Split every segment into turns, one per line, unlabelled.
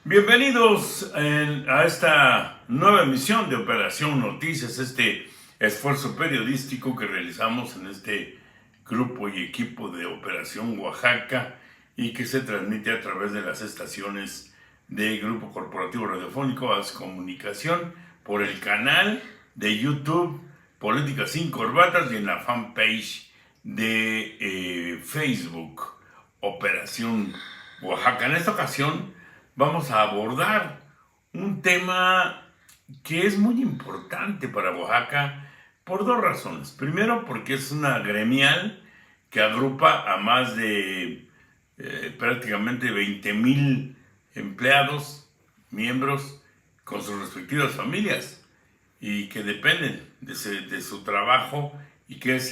Bienvenidos a esta nueva emisión de Operación Noticias, este esfuerzo periodístico que realizamos en este grupo y equipo de Operación Oaxaca y que se transmite a través de las estaciones de Grupo Corporativo Radiofónico AS Comunicación, por el canal de YouTube Política Sin Corbatas y en la fanpage de Facebook Operación Oaxaca. En esta ocasión vamos a abordar un tema que es muy importante para Oaxaca por dos razones. Primero, porque es una gremial que agrupa a más de prácticamente 20,000 empleados, miembros, con sus respectivas familias y que dependen de su trabajo y que es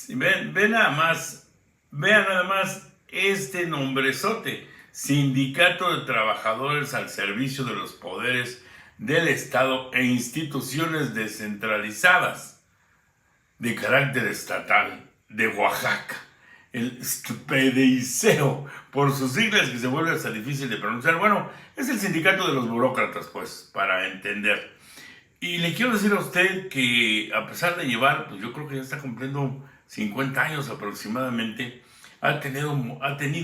vean nada más este nombrezote: Sindicato de Trabajadores al Servicio de los Poderes del Estado e Instituciones Descentralizadas de carácter estatal de Oaxaca. El SPDICEO, por sus siglas que se vuelve hasta difícil de pronunciar. Bueno, es el sindicato de los burócratas, pues, para entender. Y le quiero decir a usted que a pesar de llevar, pues yo creo que ya está cumpliendo 50 años aproximadamente, ha tenido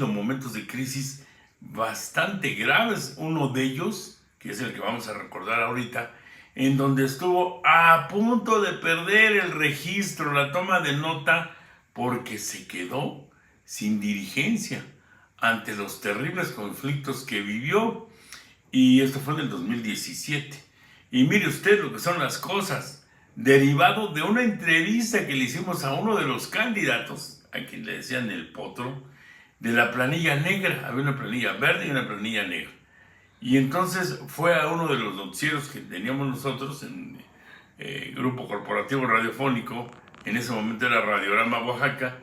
momentos de crisis bastante graves. Uno de ellos, que es el que vamos a recordar ahorita, en donde estuvo a punto de perder el registro, la toma de nota, porque se quedó sin dirigencia ante los terribles conflictos que vivió. Y esto fue en el 2017. Y mire usted lo que son las cosas, derivado de una entrevista que le hicimos a uno de los candidatos, a quien le decían el Potro, de la planilla negra. Había una planilla verde y una planilla negra. Y entonces fue a uno de los noticieros que teníamos nosotros en Grupo Corporativo Radiofónico, en ese momento era Radiorama Oaxaca,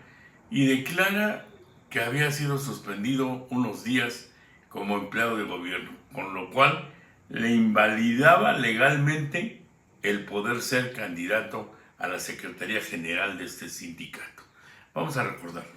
y declara que había sido suspendido unos días como empleado de gobierno, con lo cual le invalidaba legalmente el poder ser candidato a la Secretaría General de este sindicato. Vamos a recordarlo.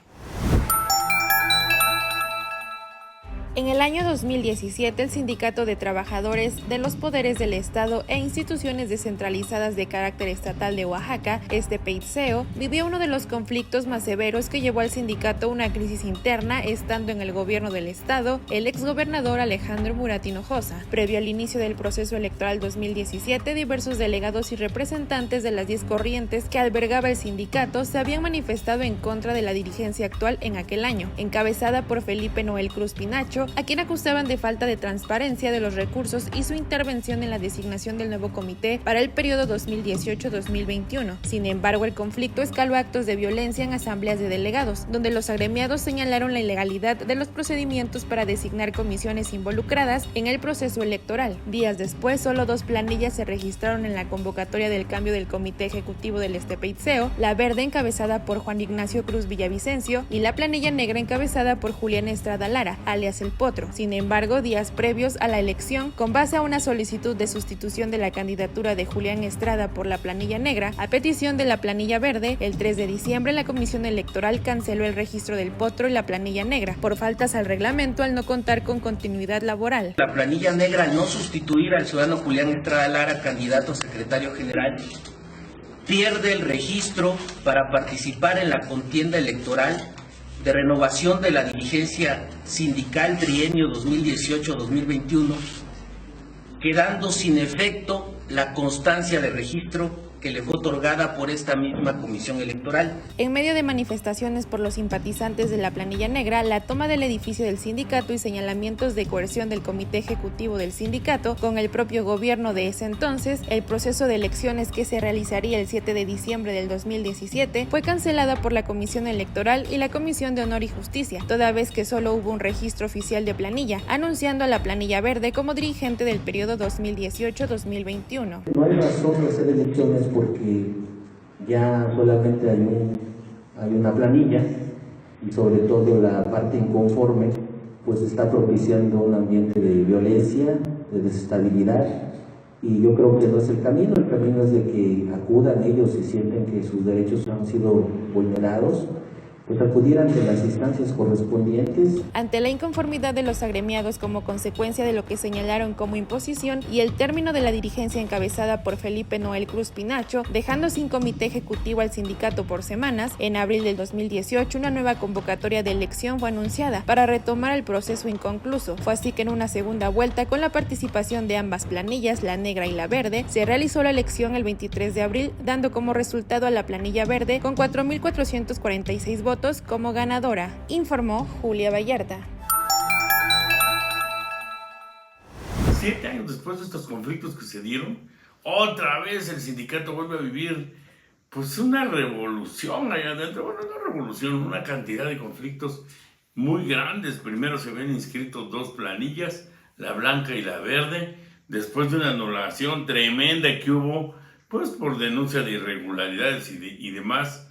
En el año 2017, el Sindicato de Trabajadores de los Poderes del Estado e Instituciones Descentralizadas de Carácter Estatal de Oaxaca, SPDICEO, vivió uno de los conflictos más severos que llevó al sindicato a una crisis interna, estando en el gobierno del Estado el exgobernador Alejandro Murat Hinojosa. Previo al inicio del proceso electoral 2017, diversos delegados y representantes de las 10 corrientes que albergaba el sindicato se habían manifestado en contra de la dirigencia actual en aquel año, encabezada por Felipe Noel Cruz Pinacho, a quien acusaban de falta de transparencia de los recursos y su intervención en la designación del nuevo comité para el periodo 2018-2021. Sin embargo, el conflicto escaló a actos de violencia en asambleas de delegados, donde los agremiados señalaron la ilegalidad de los procedimientos para designar comisiones involucradas en el proceso electoral. Días después, solo 2 planillas se registraron en la convocatoria del cambio del comité ejecutivo del SPDICEO: la verde, encabezada por Juan Ignacio Cruz Villavicencio, y la planilla negra, encabezada por Julián Estrada Lara, alias el Potro. Sin embargo, días previos a la elección, con base a una solicitud de sustitución de la candidatura de Julián Estrada por la planilla negra, a petición de la planilla verde, el 3 de diciembre la Comisión Electoral canceló el registro del Potro y la planilla negra por faltas al reglamento al no contar con continuidad laboral.
La planilla negra, al no sustituir al ciudadano Julián Estrada Lara, candidato a secretario general, pierde el registro para participar en la contienda electoral de renovación de la dirigencia sindical trienio 2018-2021, quedando sin efecto la constancia de registro que le fue otorgada por esta misma comisión electoral.
En medio de manifestaciones por los simpatizantes de la planilla negra, la toma del edificio del sindicato y señalamientos de coerción del comité ejecutivo del sindicato con el propio gobierno de ese entonces, el proceso de elecciones que se realizaría el 7 de diciembre del 2017 fue cancelada por la Comisión Electoral y la Comisión de Honor y Justicia, toda vez que solo hubo un registro oficial de planilla, anunciando a la planilla verde como dirigente del periodo 2018-2021.
No hay razón de hacer elecciones porque ya solamente hay una planilla y sobre todo la parte inconforme pues está propiciando un ambiente de violencia, de desestabilidad, y yo creo que no es el camino es de que acudan ellos y sienten que sus derechos han sido vulnerados, pues acudir ante las instancias correspondientes.
Ante la inconformidad de los agremiados como consecuencia de lo que señalaron como imposición y el término de la dirigencia encabezada por Felipe Noel Cruz Pinacho, dejando sin comité ejecutivo al sindicato por semanas, en abril del 2018 una nueva convocatoria de elección fue anunciada para retomar el proceso inconcluso. Fue así que en una segunda vuelta, con la participación de ambas planillas, la negra y la verde, se realizó la elección el 23 de abril, dando como resultado a la planilla verde con 4.446 votos como ganadora, informó Julia Vallarta.
7 años después de estos conflictos que se dieron, otra vez el sindicato vuelve a vivir pues una revolución allá adentro. Bueno, una revolución, una cantidad de conflictos muy grandes. Primero se habían inscrito 2 planillas, la blanca y la verde, después de una anulación tremenda que hubo pues por denuncia de irregularidades y demás.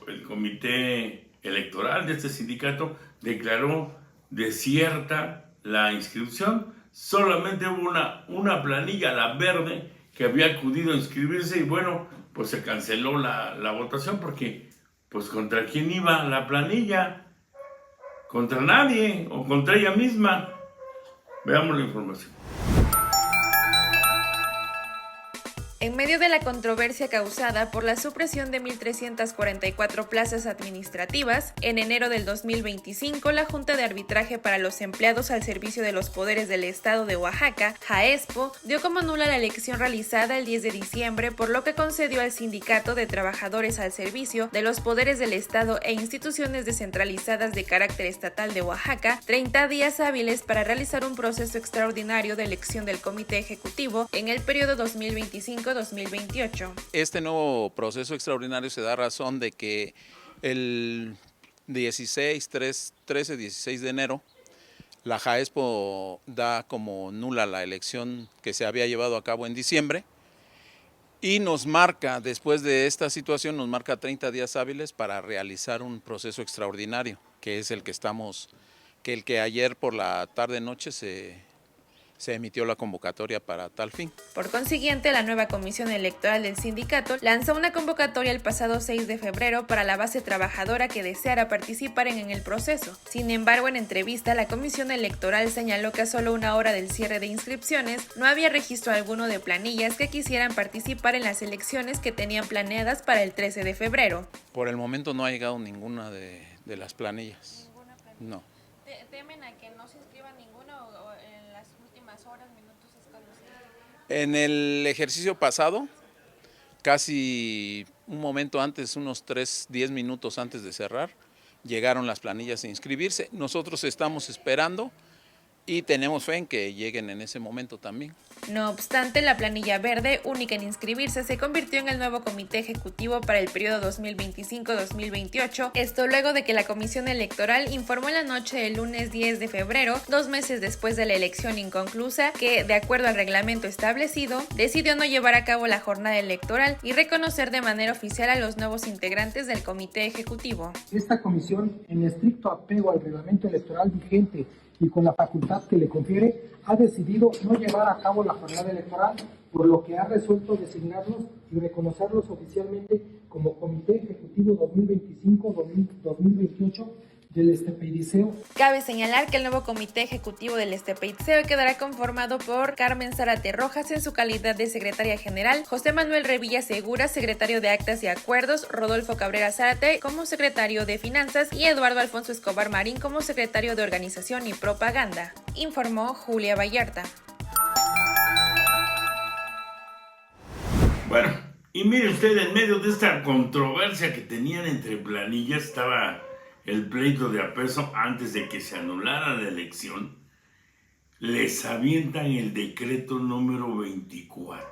El comité electoral de este sindicato declaró desierta la inscripción. Solamente hubo una planilla, la verde, que había acudido a inscribirse y bueno, pues se canceló la votación porque, pues, ¿contra quién iba la planilla? Contra nadie o contra ella misma. Veamos la información.
En medio de la controversia causada por la supresión de 1.344 plazas administrativas, en enero del 2025, la Junta de Arbitraje para los Empleados al Servicio de los Poderes del Estado de Oaxaca, JAESPO, dio como nula la elección realizada el 10 de diciembre, por lo que concedió al Sindicato de Trabajadores al Servicio de los Poderes del Estado e instituciones descentralizadas de carácter estatal de Oaxaca 30 días hábiles para realizar un proceso extraordinario de elección del Comité Ejecutivo en el periodo 2025-2028.
Este nuevo proceso extraordinario se da razón de que el 13-16 de enero la JAESPO da como nula la elección que se había llevado a cabo en diciembre y nos marca, después de esta situación, nos marca 30 días hábiles para realizar un proceso extraordinario, que es el que ayer por la tarde-noche se emitió la convocatoria para tal fin.
Por consiguiente, la nueva comisión electoral del sindicato lanzó una convocatoria el pasado 6 de febrero para la base trabajadora que deseara participar en el proceso. Sin embargo, en entrevista, la comisión electoral señaló que a solo una hora del cierre de inscripciones no había registro alguno de planillas que quisieran participar en las elecciones que tenían planeadas para el 13 de febrero.
Por el momento no ha llegado ninguna de las planillas.
¿Ninguna planilla?
No.
¿Temen a que no se inscriba ninguna o en las últimas horas, minutos establecidos?
En el ejercicio pasado, casi un momento antes, unos 10 minutos antes de cerrar, llegaron las planillas a inscribirse. Nosotros estamos esperando y tenemos fe en que lleguen en ese momento también.
No obstante, la planilla verde, única en inscribirse, se convirtió en el nuevo comité ejecutivo para el periodo 2025-2028, esto luego de que la Comisión Electoral informó en la noche del lunes 10 de febrero, 2 meses después de la elección inconclusa, que, de acuerdo al reglamento establecido, decidió no llevar a cabo la jornada electoral y reconocer de manera oficial a los nuevos integrantes del comité ejecutivo.
Esta comisión, en estricto apego al reglamento electoral vigente y con la facultad que le confiere, ha decidido no llevar a cabo la jornada electoral, por lo que ha resuelto designarlos y reconocerlos oficialmente como Comité Ejecutivo 2025-2028 del Estepeidiceo.
Cabe señalar que el nuevo comité ejecutivo del Estepeidiceo quedará conformado por Carmen Zárate Rojas en su calidad de secretaria general, José Manuel Revilla Segura, secretario de Actas y Acuerdos, Rodolfo Cabrera Zárate como secretario de Finanzas y Eduardo Alfonso Escobar Marín como secretario de Organización y Propaganda, informó Julia Vallarta.
Bueno, y mire usted, en medio de esta controversia que tenían entre planillas estaba el pleito de apeso antes de que se anulara la elección. Les avientan el decreto número 24,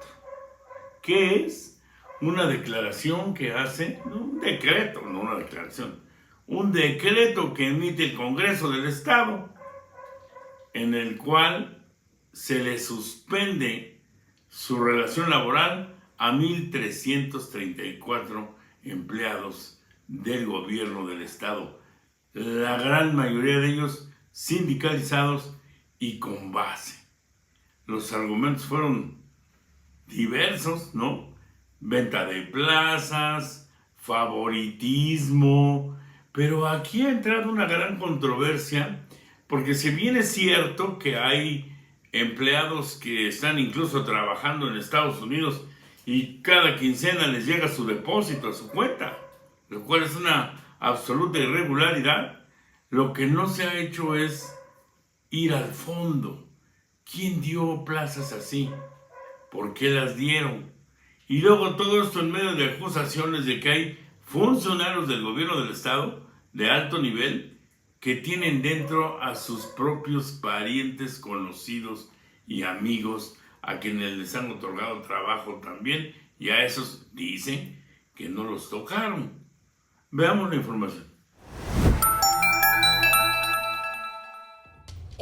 que es una declaración que hace, un decreto, no una declaración, un decreto que emite el Congreso del Estado, en el cual se le suspende su relación laboral a 1.334 empleados del gobierno del Estado, la gran mayoría de ellos sindicalizados y con base. Los argumentos fueron diversos, ¿no? Venta de plazas, favoritismo, pero aquí ha entrado una gran controversia, porque si bien es cierto que hay empleados que están incluso trabajando en Estados Unidos y cada quincena les llega su depósito a su cuenta, lo cual es una absoluta irregularidad, lo que no se ha hecho es ir al fondo. ¿Quién dio plazas así? ¿Por qué las dieron? Y luego todo esto en medio de acusaciones de que hay funcionarios del gobierno del estado de alto nivel que tienen dentro a sus propios parientes, conocidos y amigos a quienes les han otorgado trabajo también, y a esos dicen que no los tocaron. Veamos la información.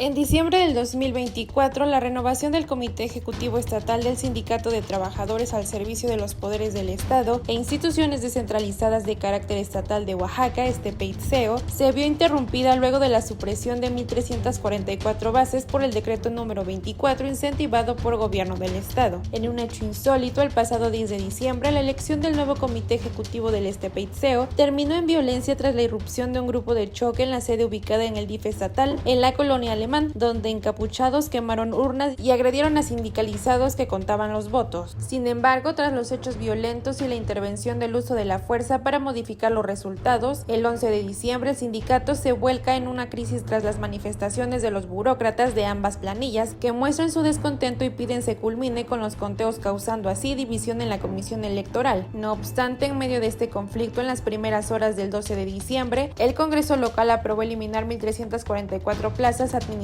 En diciembre del 2024, la renovación del Comité Ejecutivo Estatal del Sindicato de Trabajadores al Servicio de los Poderes del Estado e Instituciones Descentralizadas de Carácter Estatal de Oaxaca, PEITSEO, se vio interrumpida luego de la supresión de 1,344 bases por el decreto número 24 incentivado por Gobierno del Estado. En un hecho insólito, el pasado 10 de diciembre, la elección del nuevo Comité Ejecutivo del PEITSEO terminó en violencia tras la irrupción de un grupo de choque en la sede ubicada en el DIF estatal en la colonia alemana, donde encapuchados quemaron urnas y agredieron a sindicalizados que contaban los votos. Sin embargo, tras los hechos violentos y la intervención del uso de la fuerza para modificar los resultados, el 11 de diciembre el sindicato se vuelca en una crisis tras las manifestaciones de los burócratas de ambas planillas, que muestran su descontento y piden se culmine con los conteos, causando así división en la comisión electoral. No obstante, en medio de este conflicto, en las primeras horas del 12 de diciembre, el Congreso local aprobó eliminar 1,344 plazas administrativas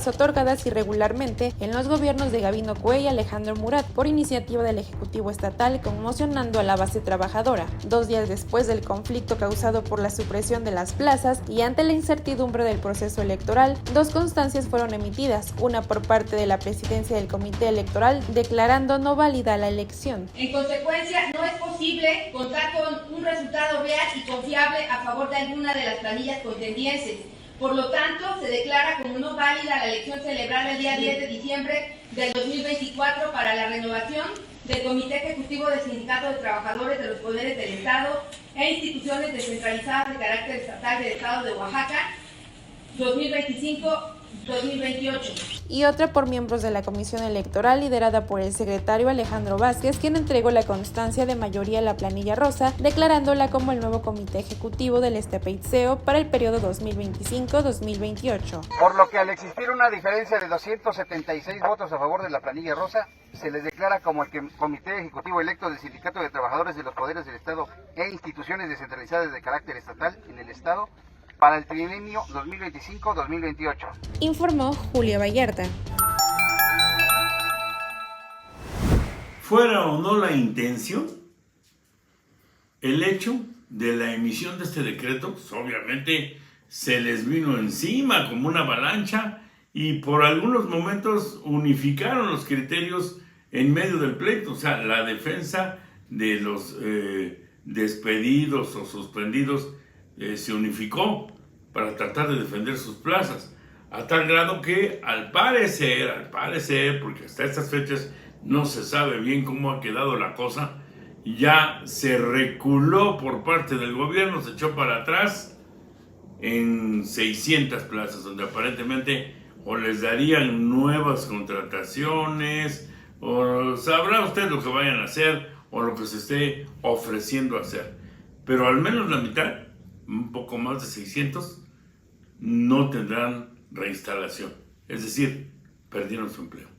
otorgadas irregularmente en los gobiernos de Gabino Cue y Alejandro Murat por iniciativa del Ejecutivo Estatal, conmocionando a la base trabajadora. 2 días después del conflicto causado por la supresión de las plazas y ante la incertidumbre del proceso electoral, 2 constancias fueron emitidas, una por parte de la presidencia del Comité Electoral declarando no válida la elección.
En consecuencia, no es posible contar con un resultado real y confiable a favor de alguna de las planillas contendientes. Por lo tanto, se declara como no válida la elección celebrada el día 10 de diciembre del 2024 para la renovación del Comité Ejecutivo del Sindicato de Trabajadores de los Poderes del Estado e Instituciones Descentralizadas de Carácter Estatal del Estado de Oaxaca 2025-2028.
Y otra por miembros de la Comisión Electoral liderada por el secretario Alejandro Vázquez, quien entregó la constancia de mayoría a la planilla rosa, declarándola como el nuevo Comité Ejecutivo del PEITSEO para el periodo 2025-2028.
Por lo que al existir una diferencia de 276 votos a favor de la planilla rosa, se les declara como el Comité Ejecutivo electo del Sindicato de Trabajadores de los Poderes del Estado e Instituciones Descentralizadas de Carácter Estatal en el Estado para el trienio 2025-2028.
Informó Julia Vallarta.
Fuera o no la intención, el hecho de la emisión de este decreto, pues obviamente se les vino encima como una avalancha y por algunos momentos unificaron los criterios en medio del pleito. O sea, la defensa de los despedidos o suspendidos se unificó para tratar de defender sus plazas, a tal grado que al parecer, porque hasta estas fechas no se sabe bien cómo ha quedado la cosa, ya se reculó por parte del gobierno, se echó para atrás en 600 plazas, donde aparentemente o les darían nuevas contrataciones, o sabrá usted lo que vayan a hacer, o lo que se esté ofreciendo hacer. Pero al menos la mitad, un poco más de 600, no tendrán reinstalación. Es decir, perdieron su empleo.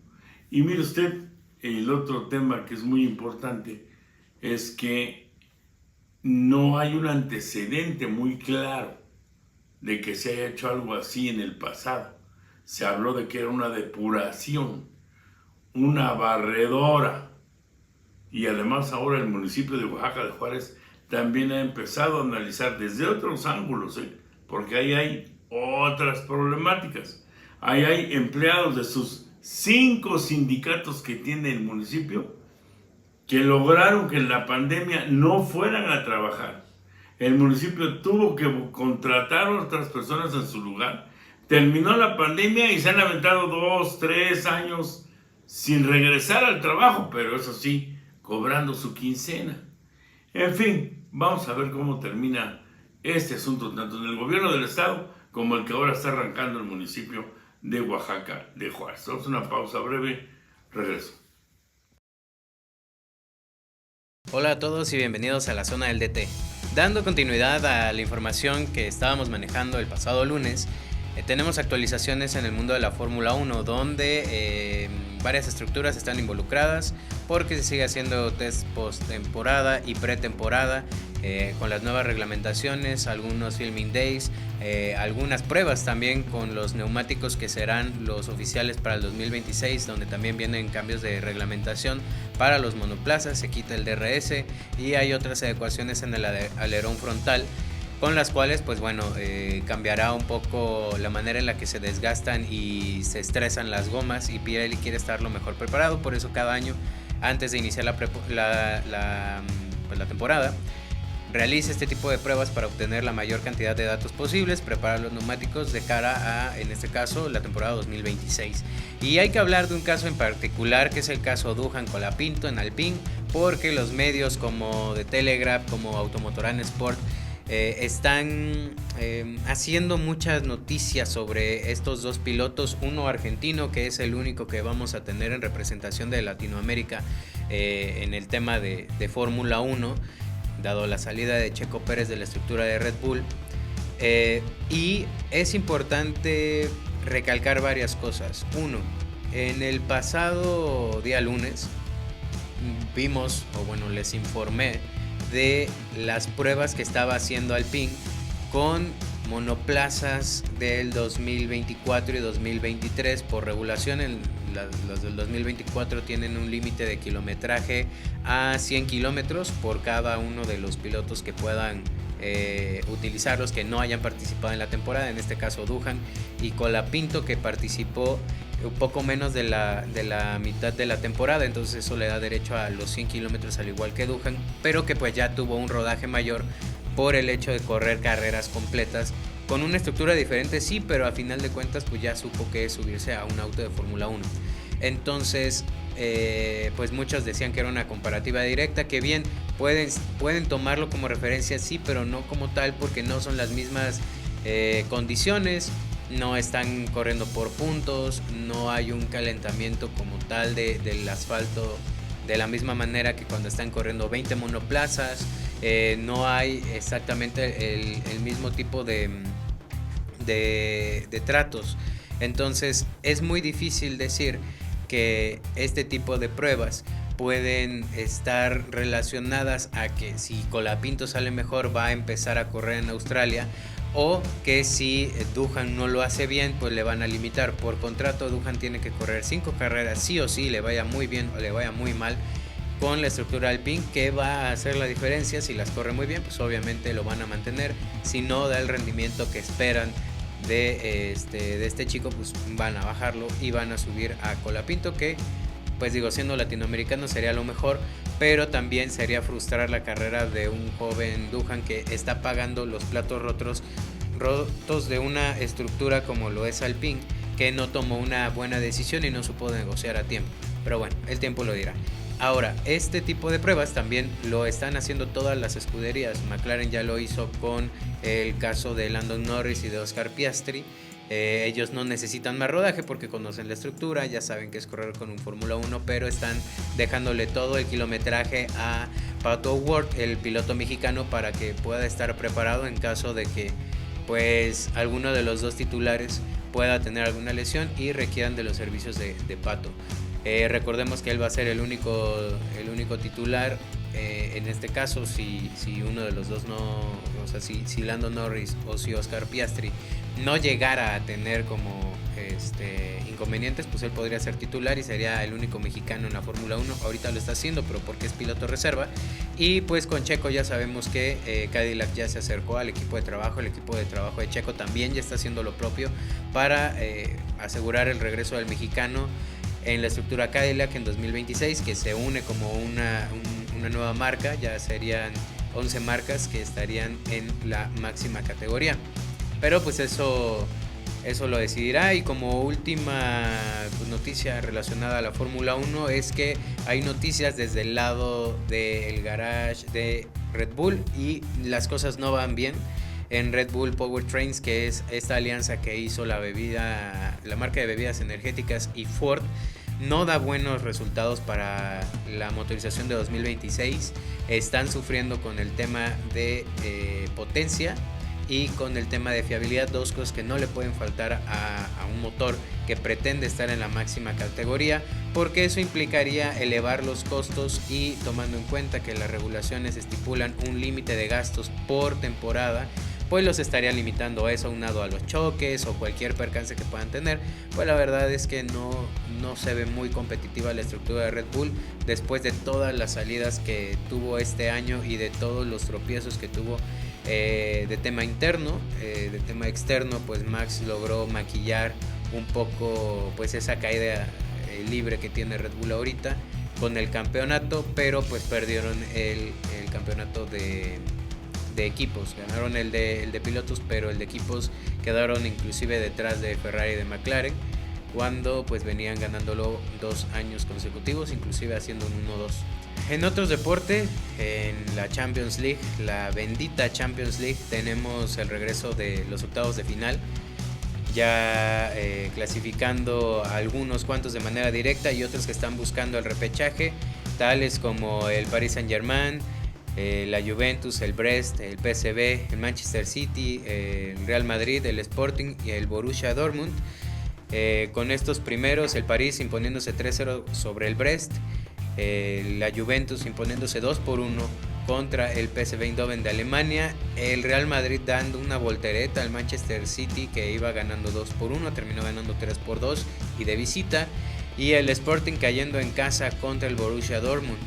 Y mire usted, el otro tema que es muy importante es que no hay un antecedente muy claro de que se haya hecho algo así en el pasado. Se habló de que era una depuración, una barredora. Y además ahora el municipio de Oaxaca de Juárez también ha empezado a analizar desde otros ángulos, porque ahí hay otras problemáticas. Ahí hay empleados de sus 5 sindicatos que tiene el municipio que lograron que en la pandemia no fueran a trabajar. El municipio tuvo que contratar a otras personas en su lugar. Terminó la pandemia y se han aventado 2, 3 años sin regresar al trabajo, pero eso sí, cobrando su quincena. En fin, Vamos a ver cómo termina este asunto, tanto en el gobierno del estado como el que ahora está arrancando el municipio de Oaxaca de Juárez. Vamos a una pausa breve, regreso.
Hola a todos y bienvenidos a la zona del DT. Dando continuidad a la información que estábamos manejando el pasado lunes, tenemos actualizaciones en el mundo de la Fórmula 1, donde varias estructuras están involucradas porque se sigue haciendo test post-temporada y pretemporada con las nuevas reglamentaciones, algunos filming days, algunas pruebas también con los neumáticos que serán los oficiales para el 2026, donde también vienen cambios de reglamentación para los monoplazas, se quita el DRS y hay otras adecuaciones en el alerón frontal, con las cuales pues bueno, cambiará un poco la manera en la que se desgastan y se estresan las gomas, y Pirelli quiere estar lo mejor preparado. Por eso cada año, antes de iniciar la temporada, realiza este tipo de pruebas para obtener la mayor cantidad de datos posibles, preparar los neumáticos de cara a, en este caso, la temporada 2026. Y hay que hablar de un caso en particular, que es el caso Duhan Colapinto en Alpine, porque los medios como The Telegraph, como Automotorán Sport, están haciendo muchas noticias sobre estos dos pilotos, uno argentino, que es el único que vamos a tener en representación de Latinoamérica en el tema de Fórmula 1, dado la salida de Checo Pérez de la estructura de Red Bull. Y es importante recalcar varias cosas. Uno, en el pasado día lunes vimos, o bueno, les informé de las pruebas que estaba haciendo Alpine con monoplazas del 2024 y 2023. Por regulación, los del 2024 tienen un límite de kilometraje a 100 kilómetros por cada uno de los pilotos que puedan utilizarlos, que no hayan participado en la temporada, en este caso Duhan y Colapinto, que participó un poco menos de la mitad de la temporada, entonces eso le da derecho a los 100 kilómetros al igual que Duhan, pero que pues ya tuvo un rodaje mayor por el hecho de correr carreras completas con una estructura diferente, sí, pero a final de cuentas pues ya supo que es subirse a un auto de Fórmula 1. Entonces pues muchos decían que era una comparativa directa, que bien pueden tomarlo como referencia, sí, pero no como tal, porque no son las mismas condiciones. No están corriendo por puntos, no hay un calentamiento como tal del asfalto de la misma manera que cuando están corriendo 20 monoplazas, no hay exactamente el mismo tipo de tratos. Entonces es muy difícil decir que este tipo de pruebas pueden estar relacionadas a que si Colapinto sale mejor va a empezar a correr en Australia, o que si Duhan no lo hace bien pues le van a limitar. Por contrato Duhan tiene que correr 5 carreras sí o sí, le vaya muy bien o le vaya muy mal, con la estructura Alpine, que va a hacer la diferencia. Si las corre muy bien pues obviamente lo van a mantener, si no da el rendimiento que esperan de este chico pues van a bajarlo y van a subir a Colapinto, que pues digo, siendo latinoamericano sería lo mejor, pero también sería frustrar la carrera de un joven Duhan que está pagando los platos rotos de una estructura como lo es Alpine, que no tomó una buena decisión y no supo negociar a tiempo. Pero bueno, el tiempo lo dirá. Ahora, este tipo de pruebas también lo están haciendo todas las escuderías. McLaren ya lo hizo con el caso de Lando Norris y de Oscar Piastri. Ellos no necesitan más rodaje porque conocen la estructura, ya saben que es correr con un Fórmula 1, pero están dejándole todo el kilometraje a Pato O'Ward, el piloto mexicano, para que pueda estar preparado en caso de que pues alguno de los dos titulares pueda tener alguna lesión y requieran de los servicios de Pato. Recordemos que él va a ser el único titular. En este caso, si uno de los dos no, o sea, si Lando Norris o si Oscar Piastri no llegara a tener como inconvenientes, pues él podría ser titular y sería el único mexicano en la Fórmula 1. Ahorita lo está haciendo, pero porque es piloto reserva. Y pues con Checo ya sabemos que Cadillac ya se acercó al equipo de trabajo. El equipo de trabajo de Checo también ya está haciendo lo propio para asegurar el regreso del mexicano en la estructura Cadillac en 2026, que se une como una nueva marca. Ya serían 11 marcas que estarían en la máxima categoría, pero pues eso lo decidirá. Y como última noticia relacionada a la Fórmula 1 es que hay noticias desde el lado del garage de Red Bull y las cosas no van bien en Red Bull Powertrains, que es esta alianza que hizo la marca de bebidas energéticas y Ford. No da buenos resultados para la motorización de 2026. Están sufriendo con el tema de potencia y con el tema de fiabilidad, dos cosas que no le pueden faltar a un motor que pretende estar en la máxima categoría, porque eso implicaría elevar los costos, y tomando en cuenta que las regulaciones estipulan un límite de gastos por temporada, pues los estaría limitando a eso, aunado a los choques o cualquier percance que puedan tener. Pues la verdad es que no se ve muy competitiva la estructura de Red Bull después de todas las salidas que tuvo este año y de todos los tropiezos que tuvo de tema interno. De tema externo, pues Max logró maquillar un poco pues esa caída libre que tiene Red Bull ahorita con el campeonato, pero pues perdieron el campeonato de equipos. Ganaron el de pilotos, pero el de equipos quedaron inclusive detrás de Ferrari y de McLaren, cuando pues venían ganándolo 2 años consecutivos, inclusive haciendo un 1-2. En otros deportes, en la Champions League, la bendita Champions League, tenemos el regreso de los octavos de final, ya clasificando a algunos cuantos de manera directa y otros que están buscando el repechaje, tales como el Paris Saint-Germain, la Juventus, el Brest, el PSV, el Manchester City, el Real Madrid, el Sporting y el Borussia Dortmund. Con estos primeros, el París imponiéndose 3-0 sobre el Brest, la Juventus imponiéndose 2-1 contra el PSV Eindhoven de Alemania, el Real Madrid dando una voltereta al Manchester City, que iba ganando 2-1, terminó ganando 3-2 y de visita, y el Sporting cayendo en casa contra el Borussia Dortmund.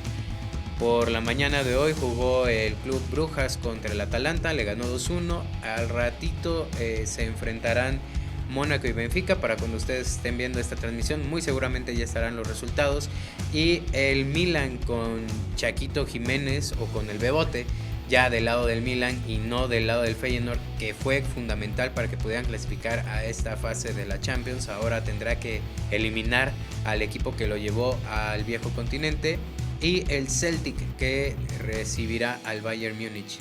Por la mañana de hoy jugó el Club Brujas contra el Atalanta, le ganó 2-1. Al ratito se enfrentarán Mónaco y Benfica. Para cuando ustedes estén viendo esta transmisión, muy seguramente ya estarán los resultados. Y el Milan con Chaquito Jiménez, o con el Bebote, ya del lado del Milan y no del lado del Feyenoord, que fue fundamental para que pudieran clasificar a esta fase de la Champions. Ahora tendrá que eliminar al equipo que lo llevó al viejo continente, y el Celtic, que recibirá al Bayern Múnich.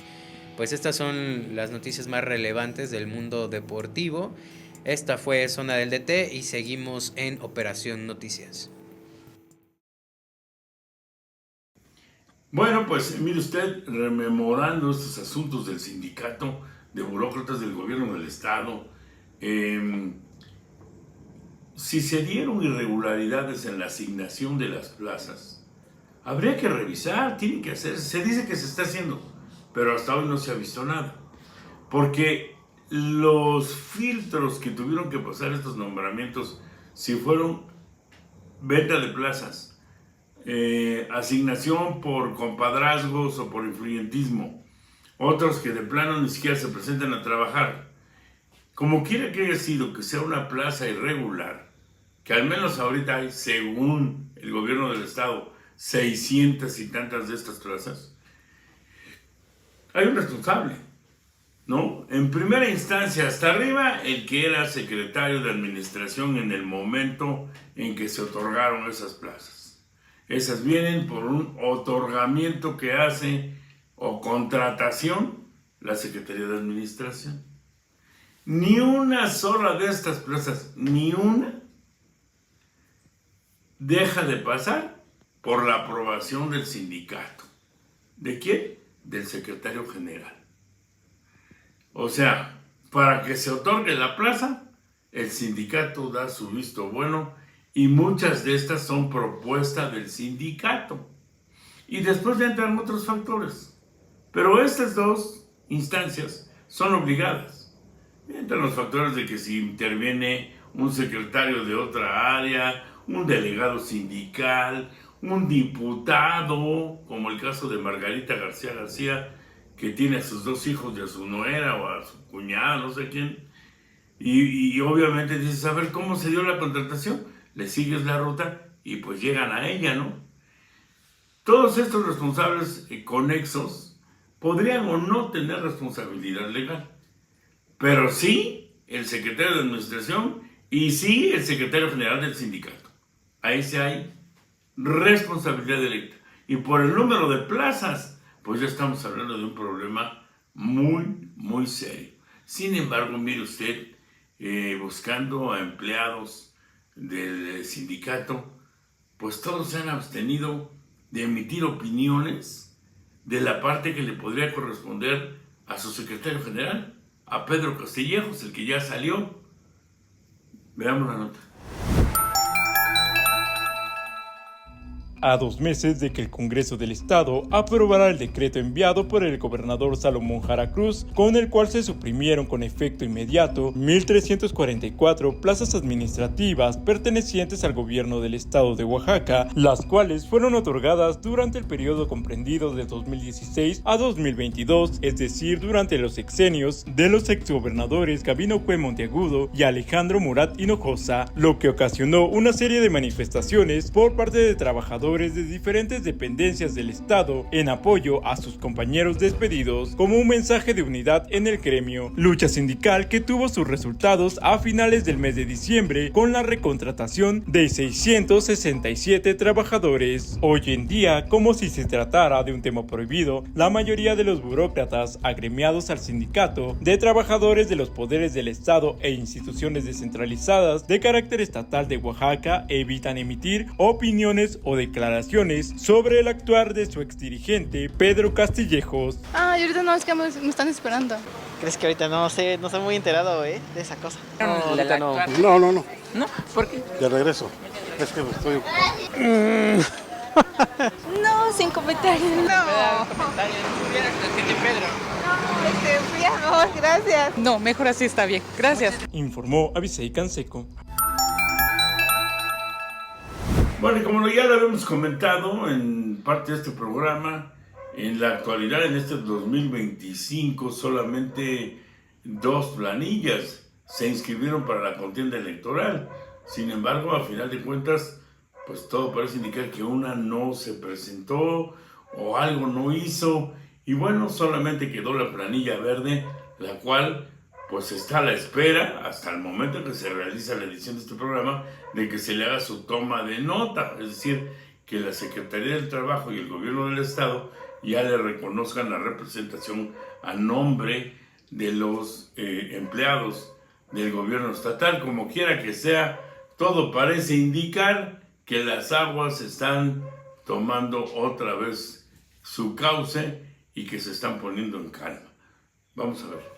Pues estas son las noticias más relevantes del mundo deportivo. Esta fue Zona del DT y seguimos en Operación Noticias.
Bueno, pues mire usted, rememorando estos asuntos del sindicato de burócratas del gobierno del estado, si se dieron irregularidades en la asignación de las plazas, habría que revisar, tiene que hacerse. Se dice que se está haciendo, pero hasta hoy no se ha visto nada. Porque los filtros que tuvieron que pasar estos nombramientos, si fueron venta de plazas, asignación por compadrazgos o por influyentismo, otros que de plano ni siquiera se presentan a trabajar, como quiera que haya sido, que sea una plaza irregular, que al menos ahorita hay, según el gobierno del estado, 600 y tantas de estas plazas, hay un responsable, ¿no? En primera instancia, hasta arriba, el que era secretario de administración en el momento en que se otorgaron esas plazas. Esas vienen por un otorgamiento que hace, o contratación, la Secretaría de Administración. Ni una sola de estas plazas, ni una, deja de pasar por la aprobación del sindicato. ¿De quién? Del secretario general. O sea, para que se otorgue la plaza, el sindicato da su visto bueno, y muchas de estas son propuestas del sindicato. Y después ya entran otros factores. Pero estas dos instancias son obligadas. Entran los factores de que si interviene un secretario de otra área, un delegado sindical, un diputado, como el caso de Margarita García García, que tiene a sus 2 hijos y a su nuera o a su cuñada, no sé quién, y obviamente dices, a ver cómo se dio la contratación, le sigues la ruta y pues llegan a ella, ¿no? Todos estos responsables conexos podrían o no tener responsabilidad legal, pero sí el secretario de administración y sí el secretario general del sindicato. Ahí sí hay responsabilidad directa. Y por el número de plazas, pues ya estamos hablando de un problema muy, muy serio. Sin embargo, mire usted, buscando a empleados del sindicato, pues todos se han abstenido de emitir opiniones de la parte que le podría corresponder a su secretario general, a Pedro Castillejos, el que ya salió. Veamos la nota.
A 2 meses de que el Congreso del Estado aprobara el decreto enviado por el gobernador Salomón Jara Cruz, con el cual se suprimieron con efecto inmediato 1.344 plazas administrativas pertenecientes al gobierno del Estado de Oaxaca, las cuales fueron otorgadas durante el periodo comprendido de 2016 a 2022, es decir, durante los sexenios de los exgobernadores Gabino Cue Monteagudo y Alejandro Murat Hinojosa, lo que ocasionó una serie de manifestaciones por parte de trabajadores de diferentes dependencias del Estado en apoyo a sus compañeros despedidos, como un mensaje de unidad en el gremio. Lucha sindical que tuvo sus resultados a finales del mes de diciembre con la recontratación de 667 trabajadores. Hoy en día, como si se tratara de un tema prohibido, la mayoría de los burócratas agremiados al sindicato de trabajadores de los poderes del Estado e instituciones descentralizadas de carácter estatal de Oaxaca evitan emitir opiniones o declaraciones sobre el actuar de su exdirigente Pedro Castillejos.
Y ahorita no, es que me están esperando.
¿Crees que ahorita no sé, no estoy muy enterado de esa cosa?
Ahorita no.
No.
¿No? ¿Por qué?
De regreso. Es que estoy...
No, sin comentarios. No. Fui a mejor, gracias.
No, mejor así está bien. Gracias.
Informó Abisei Canseco.
Bueno, y como ya lo habíamos comentado en parte de este programa, en la actualidad, en este 2025, solamente 2 planillas se inscribieron para la contienda electoral. Sin embargo, a final de cuentas, pues todo parece indicar que una no se presentó o algo no hizo. Y bueno, solamente quedó la planilla verde, la cual pues está a la espera, hasta el momento en que se realiza la edición de este programa, de que se le haga su toma de nota. Es decir, que la Secretaría del Trabajo y el Gobierno del Estado ya le reconozcan la representación a nombre de los empleados del gobierno estatal. Como quiera que sea, todo parece indicar que las aguas están tomando otra vez su cauce y que se están poniendo en calma. Vamos a ver.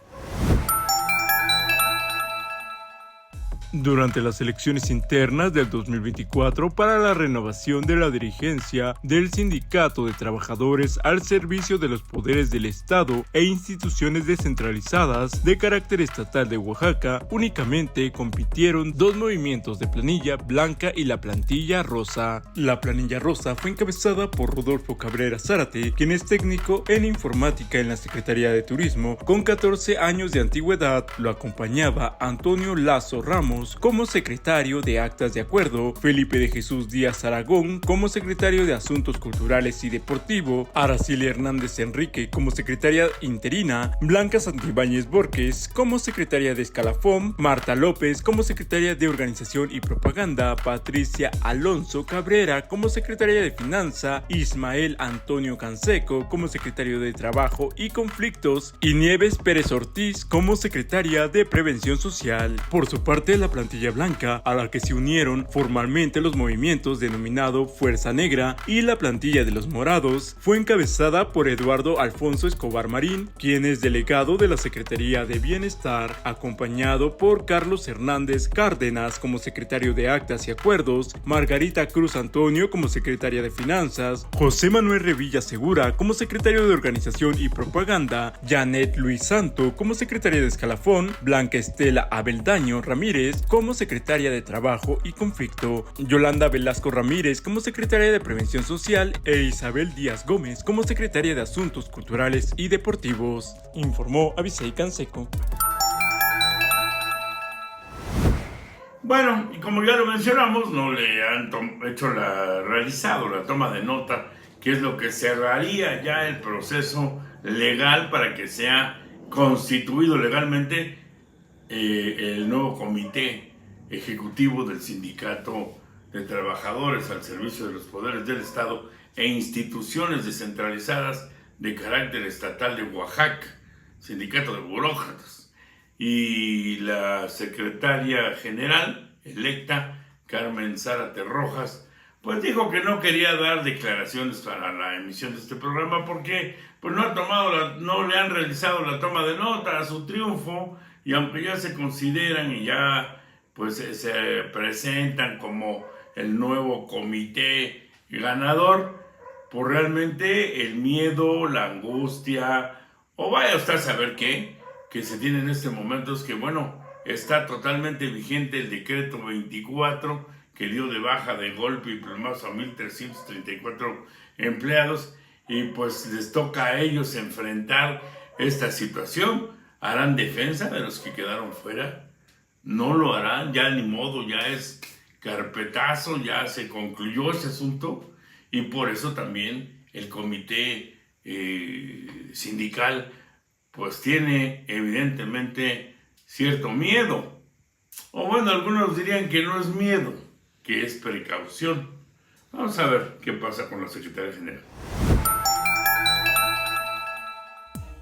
Durante las elecciones internas del 2024 para la renovación de la dirigencia del Sindicato de Trabajadores al servicio de los poderes del Estado e instituciones descentralizadas de carácter estatal de Oaxaca, únicamente compitieron 2 movimientos de planilla blanca y la plantilla rosa. La planilla rosa fue encabezada por Rodolfo Cabrera Zárate, quien es técnico en informática en la Secretaría de Turismo, con 14 años de antigüedad. Lo acompañaba Antonio Lazo Ramos como secretario de Actas de Acuerdo, Felipe de Jesús Díaz Aragón como secretario de Asuntos Culturales y Deportivo, Araceli Hernández Enrique como secretaria interina, Blanca Santibáñez Borges como secretaria de Escalafón, Marta López como secretaria de Organización y Propaganda, Patricia Alonso Cabrera como secretaria de Finanza, Ismael Antonio Canseco como secretario de Trabajo y Conflictos y Nieves Pérez Ortiz como secretaria de Prevención Social. Por su parte, la plantilla blanca, a la que se unieron formalmente los movimientos denominado Fuerza Negra, y la plantilla de los morados, fue encabezada por Eduardo Alfonso Escobar Marín, quien es delegado de la Secretaría de Bienestar, acompañado por Carlos Hernández Cárdenas como secretario de Actas y Acuerdos, Margarita Cruz Antonio como secretaria de Finanzas, José Manuel Revilla Segura como secretario de Organización y Propaganda, Janet Luis Santo como secretaria de Escalafón, Blanca Estela Abeldaño Ramírez como secretaria de Trabajo y Conflicto, Yolanda Velasco Ramírez como secretaria de Prevención Social e Isabel Díaz Gómez como secretaria de Asuntos Culturales y Deportivos, informó Abisei Canseco.
Bueno, y como ya lo mencionamos, no le han realizado la toma de nota, que es lo que cerraría ya el proceso legal para que sea constituido legalmente el nuevo comité ejecutivo del Sindicato de Trabajadores al servicio de los poderes del Estado e instituciones descentralizadas de carácter estatal de Oaxaca, sindicato de burócratas, y la secretaria general electa, Carmen Zárate Rojas, pues dijo que no quería dar declaraciones para la emisión de este programa porque pues no le han realizado la toma de nota a su triunfo, y aunque ya se consideran y ya pues se presentan como el nuevo comité ganador, pues realmente el miedo, la angustia, o vaya usted a saber qué, que se tiene en este momento es que, bueno, está totalmente vigente el decreto 24 que dio de baja de golpe y plumazo a 1,334 empleados, y pues les toca a ellos enfrentar esta situación. ¿Harán defensa de los que quedaron fuera? No lo harán, ya ni modo, ya es carpetazo, ya se concluyó ese asunto, y por eso también el comité sindical pues tiene evidentemente cierto miedo, o bueno, algunos dirían que no es miedo, que es precaución. Vamos a ver qué pasa con la secretaria general.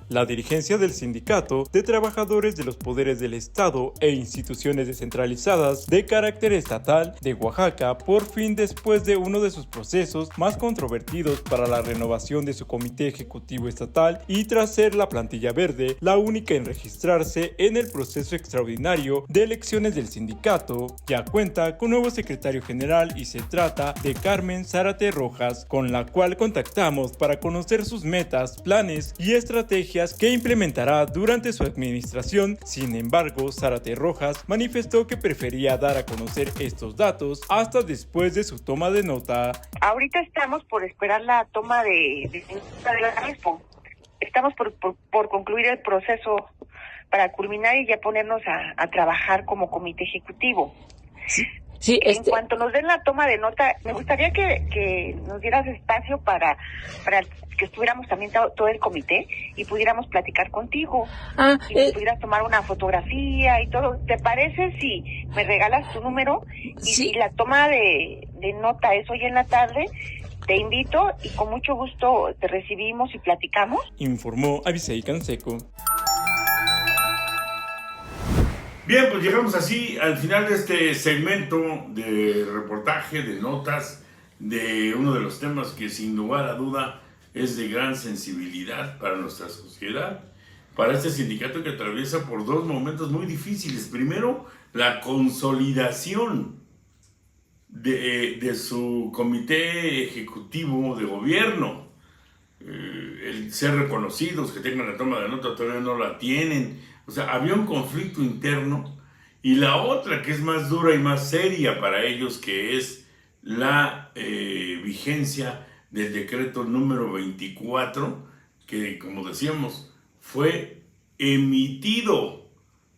La dirigencia del Sindicato de Trabajadores de los Poderes del Estado e Instituciones Descentralizadas de carácter estatal de Oaxaca, por fin, después de uno de sus procesos más controvertidos para la renovación de su comité ejecutivo estatal y tras ser la plantilla verde, la única en registrarse en el proceso extraordinario de elecciones del sindicato, ya cuenta con nuevo secretario general, y se trata de Carmen Zárate Rojas, con la cual contactamos para conocer sus metas, planes y estrategias que implementará durante su administración. Sin embargo, Zárate Rojas manifestó que prefería dar a conocer estos datos hasta después de su toma de nota.
Ahorita estamos por esperar la toma de la Expo. Estamos por concluir el proceso para culminar y ya ponernos a trabajar como comité ejecutivo.
Sí,
En cuanto nos den la toma de nota, me gustaría que nos dieras espacio para que estuviéramos también todo el comité y pudiéramos platicar contigo. Y pudieras tomar una fotografía y todo. ¿Te parece si me regalas tu número? Y si la toma de nota es hoy en la tarde, te invito y con mucho gusto te recibimos y platicamos.
Informó Abisei Canseco.
Bien, pues llegamos así al final de este segmento de reportaje, de notas, de uno de los temas que sin lugar a duda es de gran sensibilidad para nuestra sociedad, para este sindicato que atraviesa por dos momentos muy difíciles. Primero, la consolidación de su comité ejecutivo de gobierno, el ser reconocidos, que tengan la toma de nota, todavía no la tienen. O sea, había un conflicto interno, y la otra que es más dura y más seria para ellos, que es la vigencia del decreto número 24, que, como decíamos, fue emitido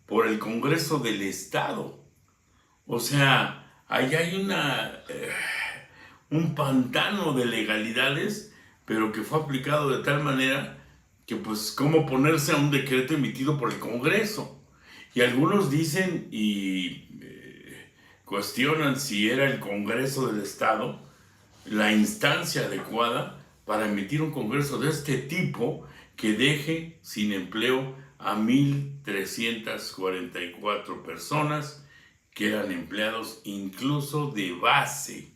por el Congreso del Estado. O sea, ahí hay un pantano de legalidades, pero que fue aplicado de tal manera que pues cómo ponerse a un decreto emitido por el Congreso. Y algunos dicen y cuestionan si era el Congreso del Estado la instancia adecuada para emitir un Congreso de este tipo que deje sin empleo a 1,344 personas que eran empleados incluso de base.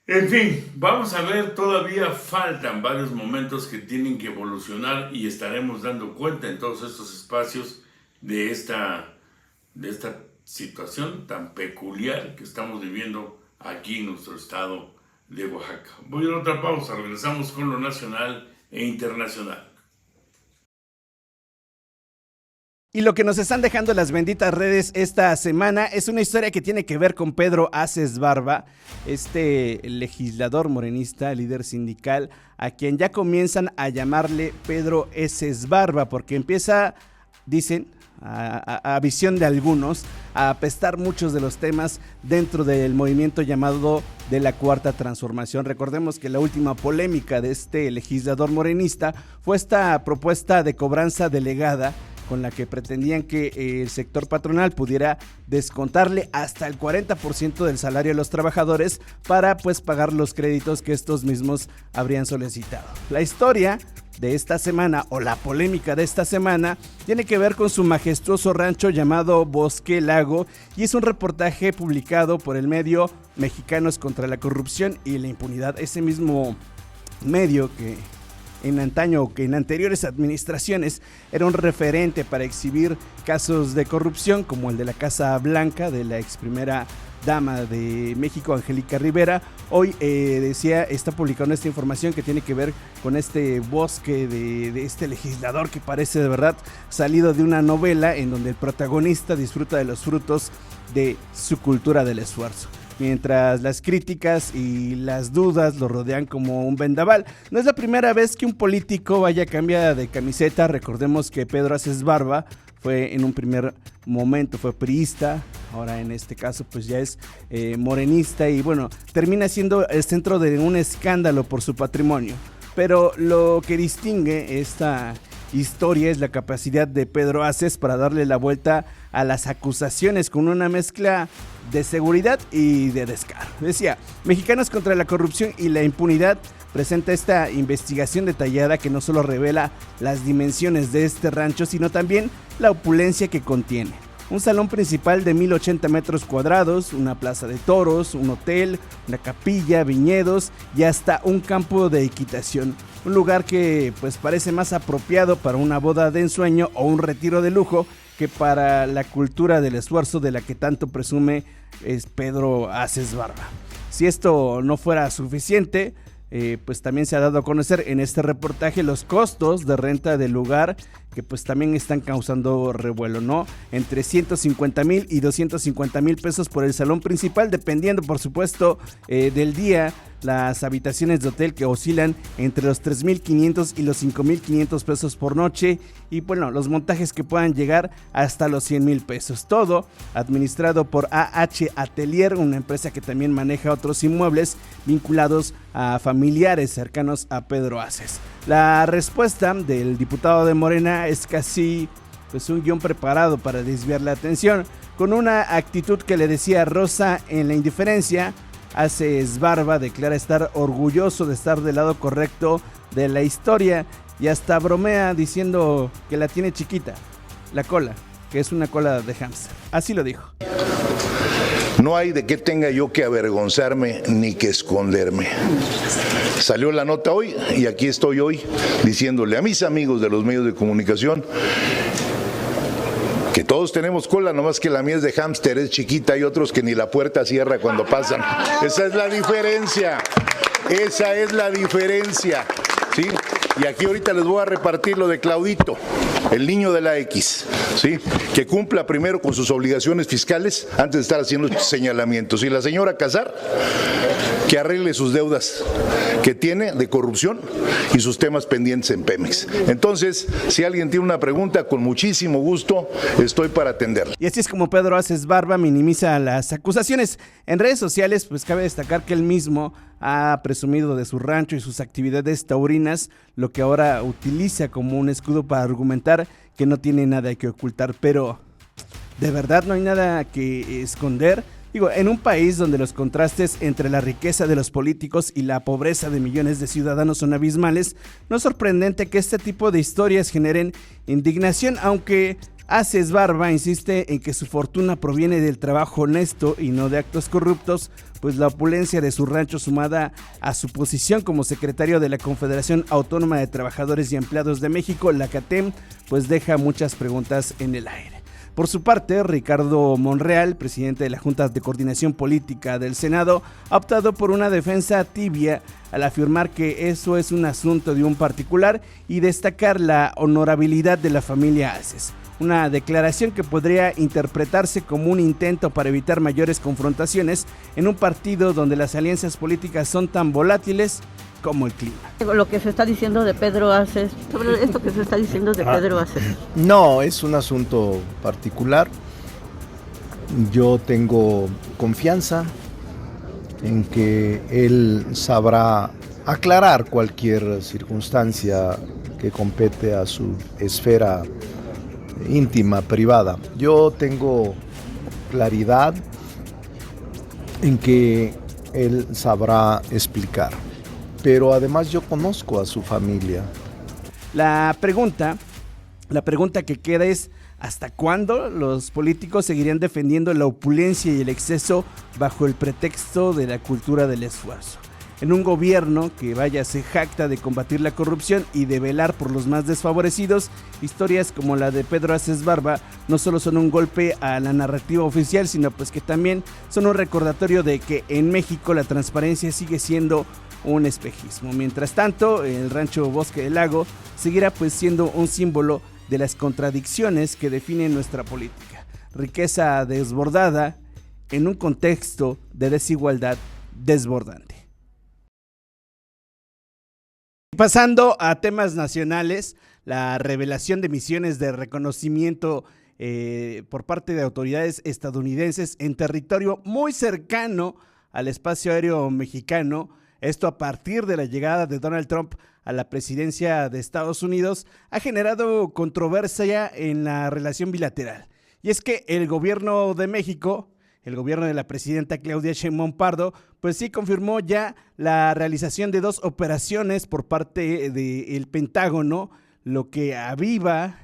En fin, vamos a ver, todavía faltan varios momentos que tienen que evolucionar, y estaremos dando cuenta en todos estos espacios de esta situación tan peculiar que estamos viviendo aquí en nuestro estado de Oaxaca. Voy a otra pausa, regresamos con lo nacional e internacional.
Y lo que nos están dejando las benditas redes esta semana es una historia que tiene que ver con Pedro Aces Barba, este legislador morenista, líder sindical, a quien ya comienzan a llamarle Pedro Aces Barba, porque empieza, dicen, a visión de algunos, a apestar muchos de los temas dentro del movimiento llamado de la Cuarta Transformación. Recordemos que la última polémica de este legislador morenista fue esta propuesta de cobranza delegada con la que pretendían que el sector patronal pudiera descontarle hasta el 40% del salario a los trabajadores para pues pagar los créditos que estos mismos habrían solicitado. La historia de esta semana, o la polémica de esta semana, tiene que ver con su majestuoso rancho llamado Bosque Lago, y es un reportaje publicado por el medio Mexicanos contra la Corrupción y la Impunidad. Ese mismo medio que en antaño o que en anteriores administraciones era un referente para exhibir casos de corrupción como el de la Casa Blanca de la ex primera dama de México, Angélica Rivera. Hoy está publicando esta información que tiene que ver con este bosque de este legislador que parece de verdad salido de una novela en donde el protagonista disfruta de los frutos de su cultura del esfuerzo, mientras las críticas y las dudas lo rodean como un vendaval. No es la primera vez que un político vaya a cambiar de camiseta. Recordemos que Pedro Aces Barba fue en un primer momento, fue priista, ahora en este caso pues ya es morenista, y bueno, termina siendo el centro de un escándalo por su patrimonio. Pero lo que distingue esta historia es la capacidad de Pedro Aces para darle la vuelta a las acusaciones con una mezcla de seguridad y de descaro. Decía, Mexicanos contra la Corrupción y la Impunidad presenta esta investigación detallada que no solo revela las dimensiones de este rancho, sino también la opulencia que contiene. Un salón principal de 1080 metros cuadrados, una plaza de toros, un hotel, una capilla, viñedos y hasta un campo de equitación. Un lugar que pues parece más apropiado para una boda de ensueño o un retiro de lujo que para la cultura del esfuerzo de la que tanto presume es Pedro Aces Barba. Si esto no fuera suficiente, pues también se ha dado a conocer en este reportaje los costos de renta del lugar, que pues también están causando revuelo, ¿no? Entre 150,000 y 250,000 pesos por el salón principal, dependiendo por supuesto del día. Las habitaciones de hotel que oscilan entre los 3,500 y los 5,500 pesos por noche, y bueno, los montajes que puedan llegar hasta los 100,000 pesos. Todo administrado por AH Atelier, una empresa que también maneja otros inmuebles vinculados a familiares cercanos a Pedro Aces. La respuesta del diputado de Morena es casi pues un guión preparado para desviar la atención, con una actitud que le decía Rosa en la indiferencia. Aces Barba declara estar orgulloso de estar del lado correcto de la historia y hasta bromea diciendo que la tiene chiquita, la cola, que es una cola de hámster. Así lo dijo.
No hay de qué tenga yo que avergonzarme ni que esconderme. Salió la nota hoy y aquí estoy hoy diciéndole a mis amigos de los medios de comunicación que todos tenemos cola, nomás que la mía es de hámster, es chiquita, y otros que ni la puerta cierra cuando pasan. Esa es la diferencia. Esa es la diferencia. ¿Sí? Y aquí ahorita les voy a repartir lo de Claudito, el niño de la X, ¿sí? Que cumpla primero con sus obligaciones fiscales antes de estar haciendo señalamientos. Y la señora Casar, que arregle sus deudas que tiene de corrupción y sus temas pendientes en Pemex. Entonces, si alguien tiene una pregunta, con muchísimo gusto estoy para atenderla.
Y así es como Pedro Aces Barba minimiza las acusaciones. En redes sociales, pues cabe destacar que él mismo ha presumido de su rancho y sus actividades taurinas, lo que ahora utiliza como un escudo para argumentar que no tiene nada que ocultar. Pero, ¿de verdad no hay nada que esconder? Digo, en un país donde los contrastes entre la riqueza de los políticos y la pobreza de millones de ciudadanos son abismales, no es sorprendente que este tipo de historias generen indignación, aunque Aces Barba insiste en que su fortuna proviene del trabajo honesto y no de actos corruptos, pues la opulencia de su rancho, sumada a su posición como secretario de la Confederación Autónoma de Trabajadores y Empleados de México, la CATEM, pues deja muchas preguntas en el aire. Por su parte, Ricardo Monreal, presidente de la Junta de Coordinación Política del Senado, ha optado por una defensa tibia al afirmar que eso es un asunto de un particular y destacar la honorabilidad de la familia Aces. Una declaración que podría interpretarse como un intento para evitar mayores confrontaciones en un partido donde las alianzas políticas son tan volátiles como el clima.
Lo que se está diciendo de Pedro Aces, sobre esto que se está diciendo de Pedro Aces.
No, es un asunto particular. Yo tengo confianza en que él sabrá aclarar cualquier circunstancia que compete a su esfera íntima, privada. Yo tengo claridad en que él sabrá explicar, pero además yo conozco a su familia.
La pregunta que queda es: ¿hasta cuándo los políticos seguirían defendiendo la opulencia y el exceso bajo el pretexto de la cultura del esfuerzo? En un gobierno que se jacta de combatir la corrupción y de velar por los más desfavorecidos, historias como la de Pedro Aces Barba no solo son un golpe a la narrativa oficial, sino pues que también son un recordatorio de que en México la transparencia sigue siendo un espejismo. Mientras tanto, el rancho Bosque del Lago seguirá pues siendo un símbolo de las contradicciones que definen nuestra política. Riqueza desbordada en un contexto de desigualdad desbordante. Pasando a temas nacionales, la revelación de misiones de reconocimiento por parte de autoridades estadounidenses en territorio muy cercano al espacio aéreo mexicano, esto a partir de la llegada de Donald Trump a la presidencia de Estados Unidos, ha generado controversia en la relación bilateral. Y es que el gobierno de México, el gobierno de la presidenta Claudia Sheinbaum Pardo, pues sí confirmó ya la realización de 2 operaciones por parte del Pentágono, lo que aviva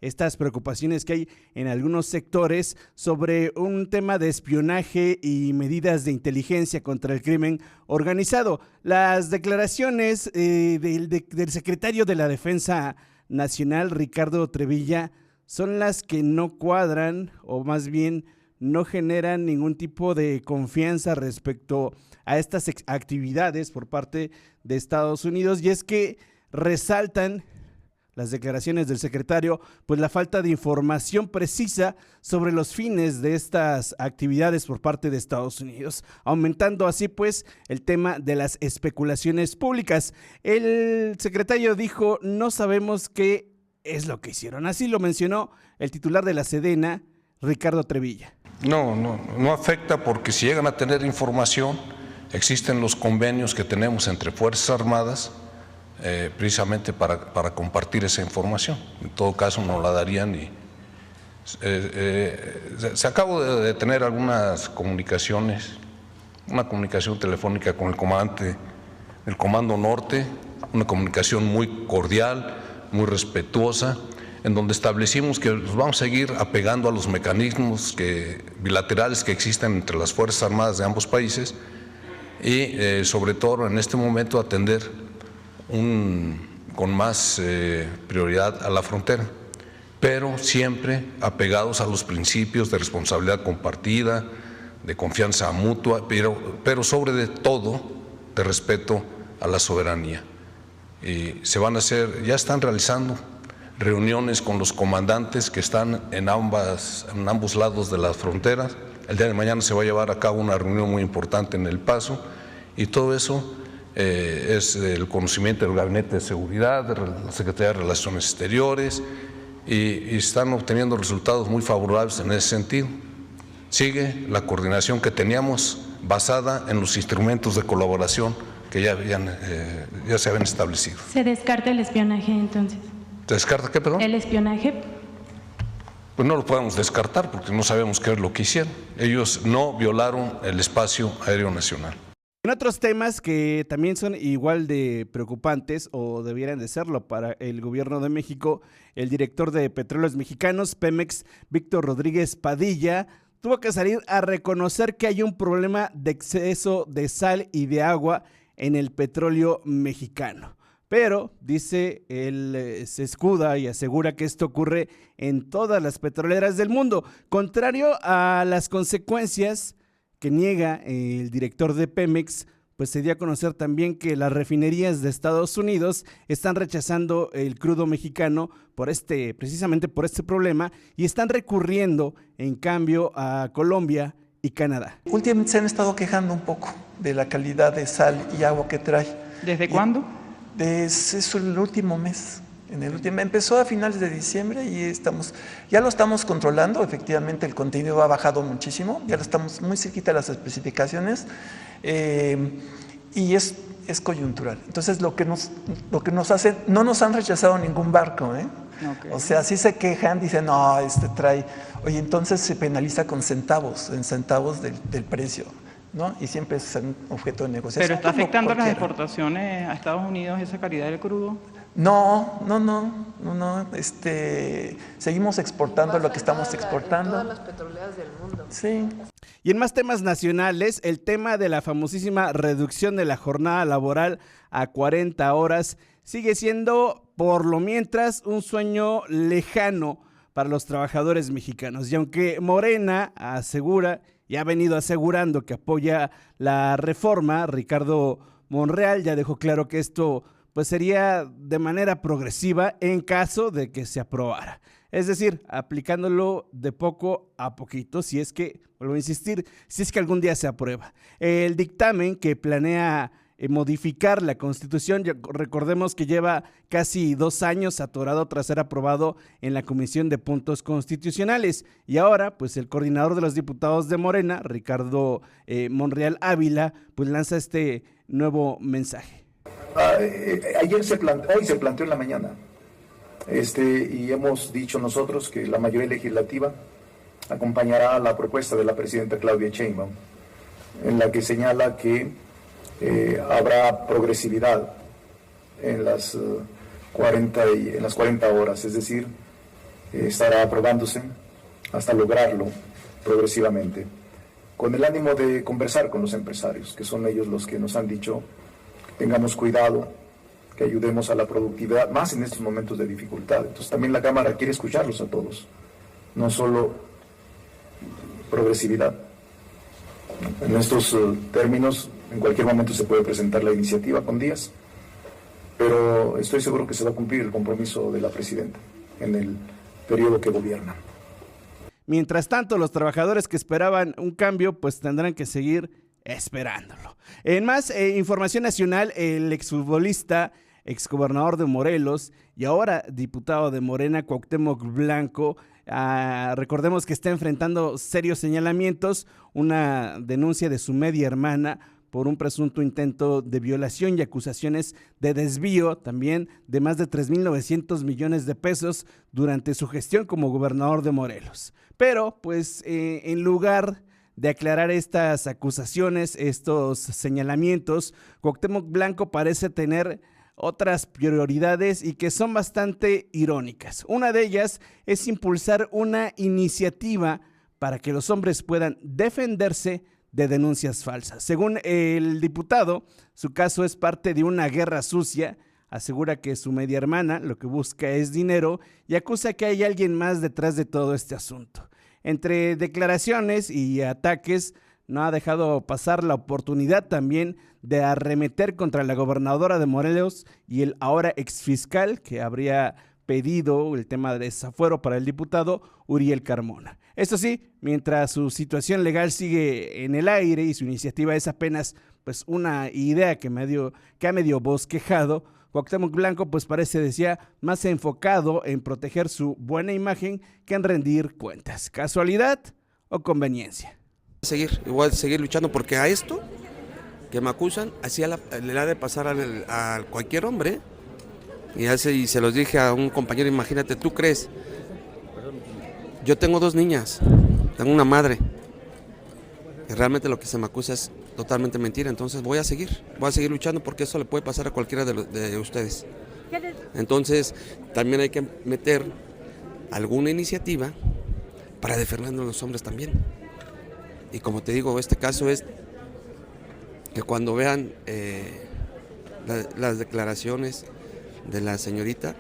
estas preocupaciones que hay en algunos sectores sobre un tema de espionaje y medidas de inteligencia contra el crimen organizado. Las declaraciones del secretario de la Defensa Nacional, Ricardo Trevilla, son las que no cuadran, o más bien no generan ningún tipo de confianza respecto a estas actividades por parte de Estados Unidos, y es que resaltan las declaraciones del secretario, pues la falta de información precisa sobre los fines de estas actividades por parte de Estados Unidos, aumentando así pues el tema de las especulaciones públicas. El secretario dijo: no sabemos qué es lo que hicieron. Así lo mencionó el titular de la Sedena, Ricardo Trevilla.
No afecta, porque si llegan a tener información, existen los convenios que tenemos entre Fuerzas Armadas, precisamente para compartir esa información. En todo caso no la darían. Se acabó de tener algunas comunicaciones, una comunicación telefónica con el comandante del Comando Norte, una comunicación muy cordial, muy respetuosa, en donde establecimos que nos vamos a seguir apegando a los mecanismos bilaterales que existen entre las Fuerzas Armadas de ambos países y sobre todo en este momento atender con más prioridad a la frontera, pero siempre apegados a los principios de responsabilidad compartida, de confianza mutua, pero sobre todo de respeto a la soberanía. Y ya están realizando reuniones con los comandantes que están en ambos lados de las fronteras. El día de mañana se va a llevar a cabo una reunión muy importante en El Paso, y todo eso es el conocimiento del Gabinete de Seguridad, de la Secretaría de Relaciones Exteriores, y están obteniendo resultados muy favorables en ese sentido. Sigue la coordinación que teníamos basada en los instrumentos de colaboración que ya se habían establecido.
¿Se descarta el espionaje entonces?
¿Se descarta qué, perdón?
¿El espionaje?
Pues no lo podemos descartar porque no sabemos qué es lo que hicieron. Ellos no violaron el espacio aéreo nacional.
En otros temas que también son igual de preocupantes, o debieran de serlo para el gobierno de México, el director de Petróleos Mexicanos, Pemex, Víctor Rodríguez Padilla, tuvo que salir a reconocer que hay un problema de exceso de sal y de agua en el petróleo mexicano. Pero, dice, él se escuda y asegura que esto ocurre en todas las petroleras del mundo, contrario a las consecuencias que niega el director de Pemex. Pues se dio a conocer también que las refinerías de Estados Unidos están rechazando el crudo mexicano precisamente por este problema, y están recurriendo en cambio a Colombia y Canadá.
Últimamente se han estado quejando un poco de la calidad de sal y agua que trae.
¿Desde cuándo?
Es el último mes. Empezó a finales de diciembre y ya lo estamos controlando. Efectivamente el contenido ha bajado muchísimo, ya lo estamos muy cerquita de las especificaciones, y es coyuntural. Entonces lo que nos hacen, no nos han rechazado ningún barco, O sea, sí se quejan, dicen, no, trae... Oye, entonces se penaliza con centavos, en centavos del precio, ¿no? Y siempre es un objeto de negociación.
¿Pero está afectando las exportaciones a Estados Unidos esa calidad del crudo?
No. Seguimos exportando lo que estamos exportando.
Todas las petroleras del mundo.
Sí.
Y en más temas nacionales, el tema de la famosísima reducción de la jornada laboral a 40 horas sigue siendo, por lo mientras, un sueño lejano para los trabajadores mexicanos. Y aunque Morena asegura y ha venido asegurando que apoya la reforma, Ricardo Monreal ya dejó claro que esto pues sería de manera progresiva en caso de que se aprobara. Es decir, aplicándolo de poco a poquito, si es que, vuelvo a insistir, si es que algún día se aprueba. El dictamen que planea modificar la Constitución, recordemos que lleva casi 2 años atorado tras ser aprobado en la Comisión de Puntos Constitucionales. Y ahora, pues el coordinador de los diputados de Morena, Ricardo Monreal Ávila, pues lanza este nuevo mensaje.
Hoy se planteó en la mañana, y hemos dicho nosotros que la mayoría legislativa acompañará la propuesta de la presidenta Claudia Sheinbaum, en la que señala que habrá progresividad en las 40 horas, es decir, estará aprobándose hasta lograrlo progresivamente, con el ánimo de conversar con los empresarios, que son ellos los que nos han dicho tengamos cuidado, que ayudemos a la productividad, más en estos momentos de dificultad. Entonces también la Cámara quiere escucharlos a todos, no solo progresividad. En estos términos, en cualquier momento se puede presentar la iniciativa con días, pero estoy seguro que se va a cumplir el compromiso de la presidenta en el periodo que gobierna.
Mientras tanto, los trabajadores que esperaban un cambio, pues tendrán que seguir esperándolo. En más información nacional, el exfutbolista, exgobernador de Morelos y ahora diputado de Morena, Cuauhtémoc Blanco, recordemos que está enfrentando serios señalamientos, una denuncia de su media hermana por un presunto intento de violación y acusaciones de desvío también de más de 3.900 millones de pesos durante su gestión como gobernador de Morelos. Pero pues en lugar de aclarar estas acusaciones, estos señalamientos, Cuauhtémoc Blanco parece tener otras prioridades y que son bastante irónicas. Una de ellas es impulsar una iniciativa para que los hombres puedan defenderse de denuncias falsas. Según el diputado, su caso es parte de una guerra sucia. Asegura que su media hermana lo que busca es dinero y acusa que hay alguien más detrás de todo este asunto. Entre declaraciones y ataques, no ha dejado pasar la oportunidad también de arremeter contra la gobernadora de Morelos y el ahora exfiscal que habría pedido el tema de desafuero para el diputado Uriel Carmona. Eso sí, mientras su situación legal sigue en el aire y su iniciativa es apenas pues una idea que ha medio bosquejado, Cuauhtémoc Blanco pues parece, decía, más enfocado en proteger su buena imagen que en rendir cuentas. ¿Casualidad o conveniencia?
Igual seguir luchando porque a esto que me acusan, así le ha de pasar a cualquier hombre. Y se los dije a un compañero, imagínate, ¿tú crees? Yo tengo 2 niñas, tengo una madre. Y realmente lo que se me acusa es totalmente mentira, entonces voy a seguir luchando porque eso le puede pasar a cualquiera de ustedes. Entonces también hay que meter alguna iniciativa para defender a los hombres también. Y como te digo, este caso es que cuando vean las declaraciones de la señorita,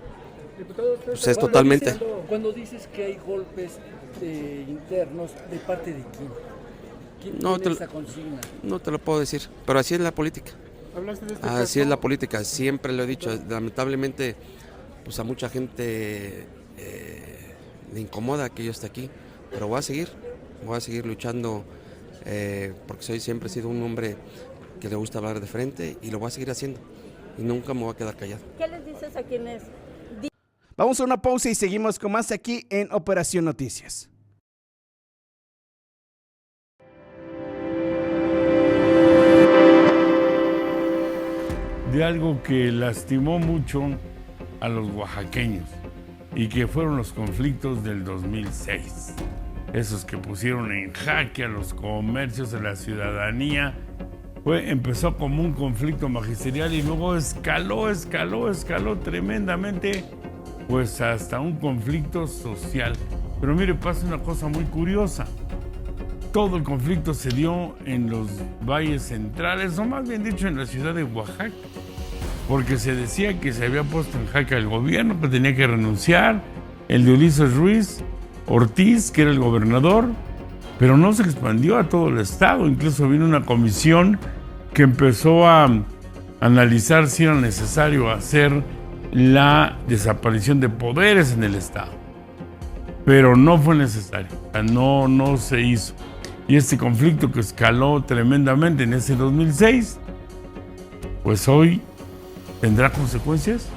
pues es totalmente...
Cuando dices que hay golpes internos, ¿de parte de quién? ¿Quién tiene esa consigna? No te lo puedo decir, pero así es la política. ¿Hablaste de este caso? Así es la política, siempre lo he dicho. Lamentablemente, pues a mucha gente le incomoda que yo esté aquí, pero voy a seguir luchando porque siempre he sido un hombre que le gusta hablar de frente y lo voy a seguir haciendo y nunca me voy a quedar callado.
¿Qué les dices a quienes?
Vamos a una pausa y seguimos con más aquí en Operación Noticias.
De algo que lastimó mucho a los oaxaqueños, y que fueron los conflictos del 2006. Esos que pusieron en jaque a los comercios, a la ciudadanía. Empezó como un conflicto magisterial y luego escaló tremendamente, pues hasta un conflicto social. Pero mire, pasa una cosa muy curiosa. Todo el conflicto se dio en los valles centrales, o más bien dicho en la ciudad de Oaxaca, porque se decía que se había puesto en jaque el gobierno, que tenía que renunciar, el de Ulises Ruiz Ortiz, que era el gobernador, pero no se expandió a todo el estado. Incluso vino una comisión que empezó a analizar si era necesario hacer la desaparición de poderes en el estado. Pero no fue necesario, no se hizo. Y este conflicto que escaló tremendamente en ese 2006, pues hoy tendrá consecuencias.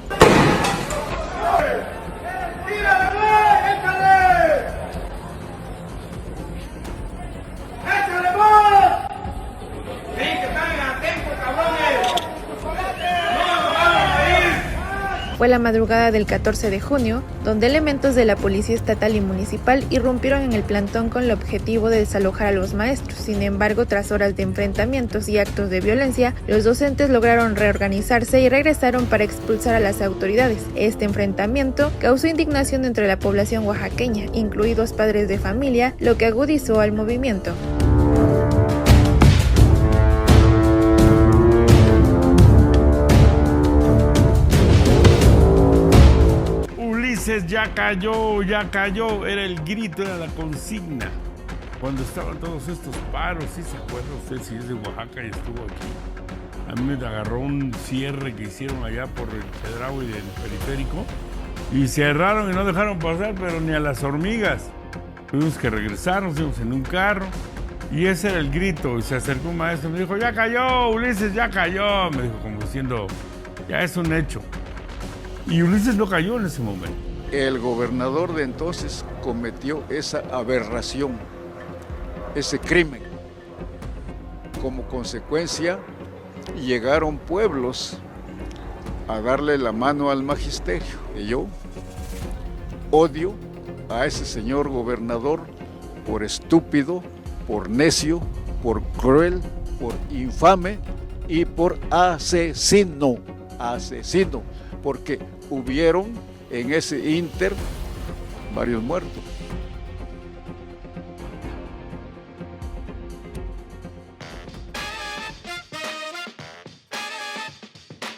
Fue la madrugada del 14 de junio, donde elementos de la Policía Estatal y Municipal irrumpieron en el plantón con el objetivo de desalojar a los maestros. Sin embargo, tras horas de enfrentamientos y actos de violencia, los docentes lograron reorganizarse y regresaron para expulsar a las autoridades. Este enfrentamiento causó indignación entre la población oaxaqueña, incluidos padres de familia, lo que agudizó al movimiento.
Ya cayó, era el grito, era la consigna. Cuando estaban todos estos paros, ¿sí se acuerda usted si es de Oaxaca y estuvo aquí? A mí me agarró un cierre que hicieron allá por el Chedraui del periférico y cerraron y no dejaron pasar, pero ni a las hormigas. Tuvimos que regresar, nos fuimos en un carro y ese era el grito. Y se acercó un maestro y me dijo, ya cayó, Ulises, ya cayó. Me dijo como diciendo, ya es un hecho. Y Ulises no cayó en ese momento.
El gobernador de entonces cometió esa aberración, ese crimen. Como consecuencia, llegaron pueblos a darle la mano al magisterio. Y yo odio a ese señor gobernador por estúpido, por necio, por cruel, por infame y por asesino, porque hubieron en ese ínter varios muertos.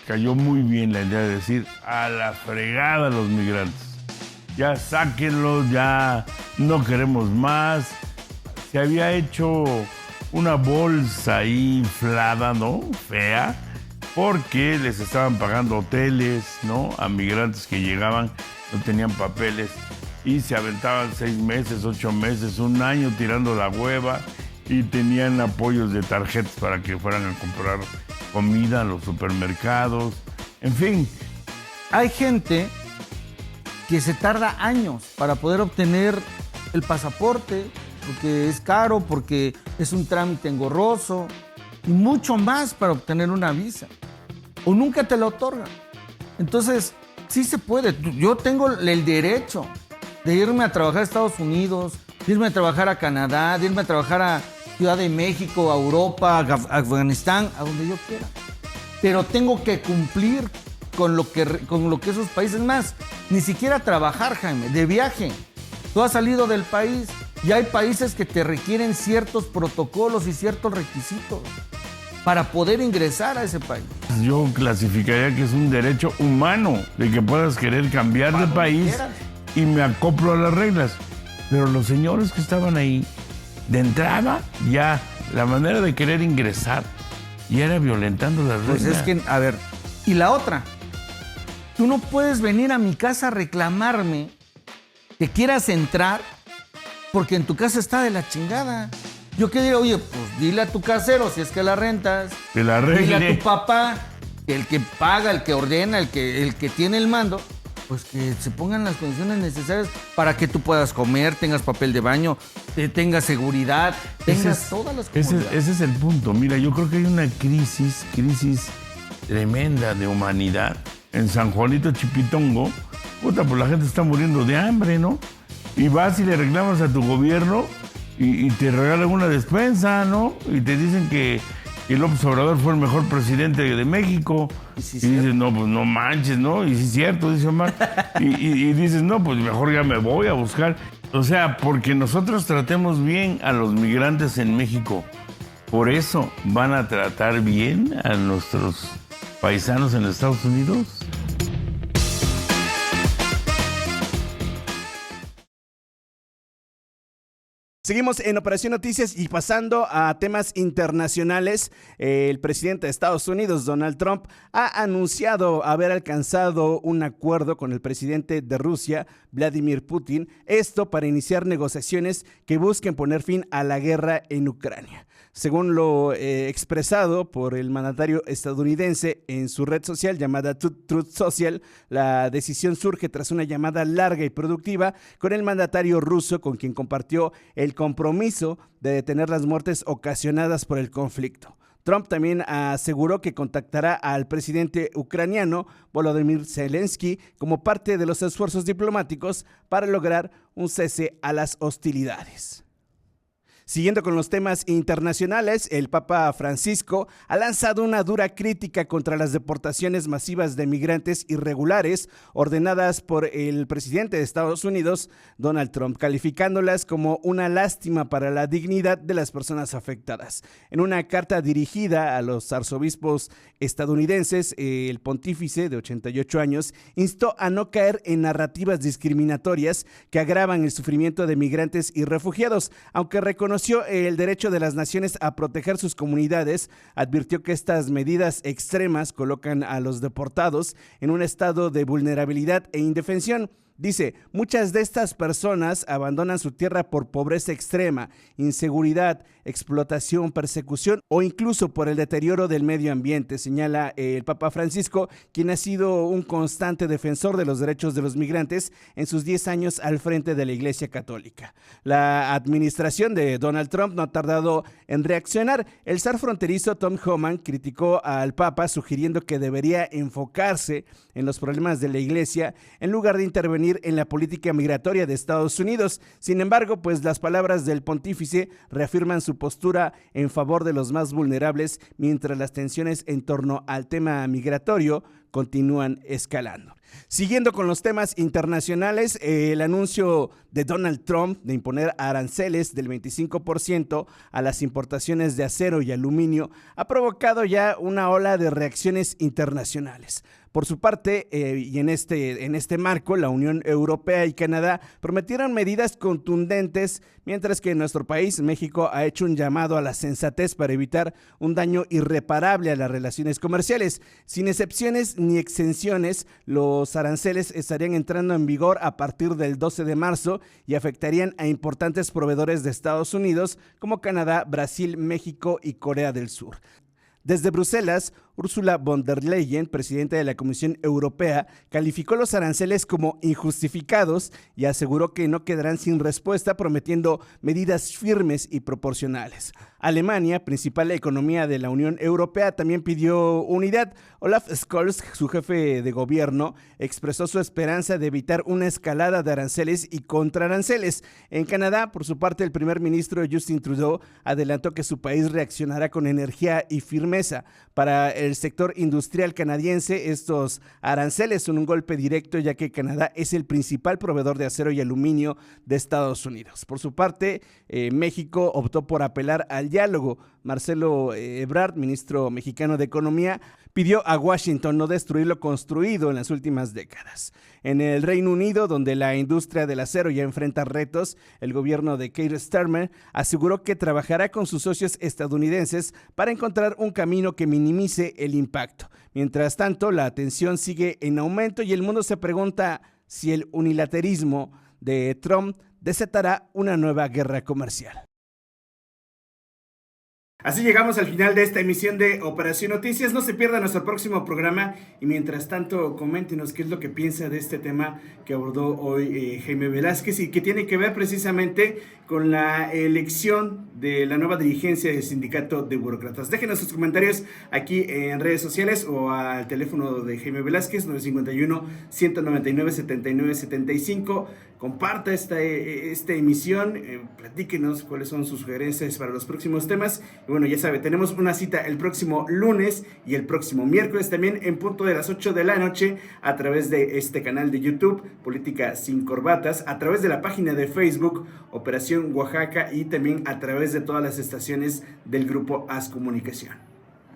Cayó muy bien la idea de decir a la fregada los migrantes. Ya sáquenlos, ya no queremos más. Se había hecho una bolsa ahí inflada, ¿no? Fea, porque les estaban pagando hoteles, ¿no? A migrantes que llegaban, no tenían papeles y se aventaban 6 meses, 8 meses, 1 año tirando la hueva y tenían apoyos de tarjetas para que fueran a comprar comida en los supermercados. En fin,
hay gente que se tarda años para poder obtener el pasaporte, porque es caro, porque es un trámite engorroso, y mucho más para obtener una visa. O nunca te la otorgan. Entonces, sí se puede. Yo tengo el derecho de irme a trabajar a Estados Unidos, de irme a trabajar a Canadá, de irme a trabajar a Ciudad de México, a Europa, a Afganistán, a donde yo quiera. Pero tengo que cumplir con lo que esos países, más, ni siquiera trabajar, Jaime, de viaje. Tú has salido del país y hay países que te requieren ciertos protocolos y ciertos requisitos para poder ingresar a ese país.
Yo clasificaría que es un derecho humano de que puedas querer cambiar de país y me acoplo a las reglas. Pero los señores que estaban ahí, de entrada, ya la manera de querer ingresar ya era violentando las reglas.
Pues es que, a ver, y la otra, tú no puedes venir a mi casa a reclamarme que quieras entrar porque en tu casa está de la chingada. Yo qué diría, oye, pues dile a tu casero, si es que la rentas,
que la arregle.
Dile a tu papá, el que paga, el que ordena, el que tiene el mando, pues que se pongan las condiciones necesarias para que tú puedas comer, tengas papel de baño, tengas seguridad, tengas todas las cosas.
Ese es el punto. Mira, yo creo que hay una crisis tremenda de humanidad. En San Juanito Chipitongo puta, pues la gente está muriendo de hambre, ¿no? Y vas y le reclamas a tu gobierno y te regalan una despensa, ¿no? Y te dicen que López Obrador fue el mejor presidente de México. Y dices, no, pues no manches, ¿no? Y sí es cierto, dice Omar. y dices, no, pues mejor ya me voy a buscar. O sea, porque nosotros tratemos bien a los migrantes en México, por eso van a tratar bien a nuestros paisanos en Estados Unidos.
Seguimos en Operación Noticias y pasando a temas internacionales. El presidente de Estados Unidos, Donald Trump, ha anunciado haber alcanzado un acuerdo con el presidente de Rusia, Vladimir Putin, esto para iniciar negociaciones que busquen poner fin a la guerra en Ucrania. Según lo expresado por el mandatario estadounidense en su red social llamada Truth Social, la decisión surge tras una llamada larga y productiva con el mandatario ruso, con quien compartió el compromiso de detener las muertes ocasionadas por el conflicto. Trump también aseguró que contactará al presidente ucraniano Volodymyr Zelensky como parte de los esfuerzos diplomáticos para lograr un cese a las hostilidades. Siguiendo con los temas internacionales, el Papa Francisco ha lanzado una dura crítica contra las deportaciones masivas de migrantes irregulares ordenadas por el presidente de Estados Unidos, Donald Trump, calificándolas como una lástima para la dignidad de las personas afectadas. En una carta dirigida a los arzobispos estadounidenses, el pontífice de 88 años instó a no caer en narrativas discriminatorias que agravan el sufrimiento de migrantes y refugiados, aunque reconoció el derecho de las naciones a proteger sus comunidades. Advirtió que estas medidas extremas colocan a los deportados en un estado de vulnerabilidad e indefensión. Dice, muchas de estas personas abandonan su tierra por pobreza extrema, inseguridad, explotación, persecución o incluso por el deterioro del medio ambiente, señala el Papa Francisco, quien ha sido un constante defensor de los derechos de los migrantes en sus 10 años al frente de la Iglesia Católica. La administración de Donald Trump no ha tardado en reaccionar. El zar fronterizo Tom Homan criticó al Papa, sugiriendo que debería enfocarse en los problemas de la Iglesia en lugar de intervenir en la política migratoria de Estados Unidos. Sin embargo, pues las palabras del pontífice reafirman su postura en favor de los más vulnerables, mientras las tensiones en torno al tema migratorio continúan escalando. Siguiendo con los temas internacionales, el anuncio de Donald Trump de imponer aranceles del 25% a las importaciones de acero y aluminio ha provocado ya una ola de reacciones internacionales. Por su parte, y en este marco, la Unión Europea y Canadá prometieron medidas contundentes, mientras que en nuestro país, México, ha hecho un llamado a la sensatez para evitar un daño irreparable a las relaciones comerciales. Sin excepciones ni exenciones, los aranceles estarían entrando en vigor a partir del 12 de marzo y afectarían a importantes proveedores de Estados Unidos como Canadá, Brasil, México y Corea del Sur. Desde Bruselas, Ursula von der Leyen, presidenta de la Comisión Europea, calificó los aranceles como injustificados y aseguró que no quedarán sin respuesta, prometiendo medidas firmes y proporcionales. Alemania, principal economía de la Unión Europea, también pidió unidad. Olaf Scholz, su jefe de gobierno, expresó su esperanza de evitar una escalada de aranceles y contraaranceles. En Canadá, por su parte, el primer ministro Justin Trudeau adelantó que su país reaccionará con energía y firmeza. Para el sector industrial canadiense, estos aranceles son un golpe directo, ya que Canadá es el principal proveedor de acero y aluminio de Estados Unidos. Por su parte, México optó por apelar al diálogo. Marcelo Ebrard, ministro mexicano de Economía, pidió a Washington no destruir lo construido en las últimas décadas. En el Reino Unido, donde la industria del acero ya enfrenta retos, el gobierno de Keir Starmer aseguró que trabajará con sus socios estadounidenses para encontrar un camino que minimice el impacto. Mientras tanto, la tensión sigue en aumento y el mundo se pregunta si el unilateralismo de Trump desatará una nueva guerra comercial. Así llegamos al final de esta emisión de Operación Noticias. No se pierda nuestro próximo programa y mientras tanto coméntenos qué es lo que piensa de este tema que abordó hoy Jaime Velázquez y que tiene que ver precisamente con la elección de la nueva dirigencia del Sindicato de Burócratas. Déjenos sus comentarios aquí en redes sociales o al teléfono de Jaime Velázquez, 951-199-7975. Comparta esta emisión, platíquenos cuáles son sus sugerencias para los próximos temas. Y bueno, ya sabe, tenemos una cita el próximo lunes y el próximo miércoles también en punto de las 8 de la noche a través de este canal de YouTube, Política Sin Corbatas, a través de la página de Facebook, Operación Oaxaca, y también a través de todas las estaciones del grupo Haz Comunicación.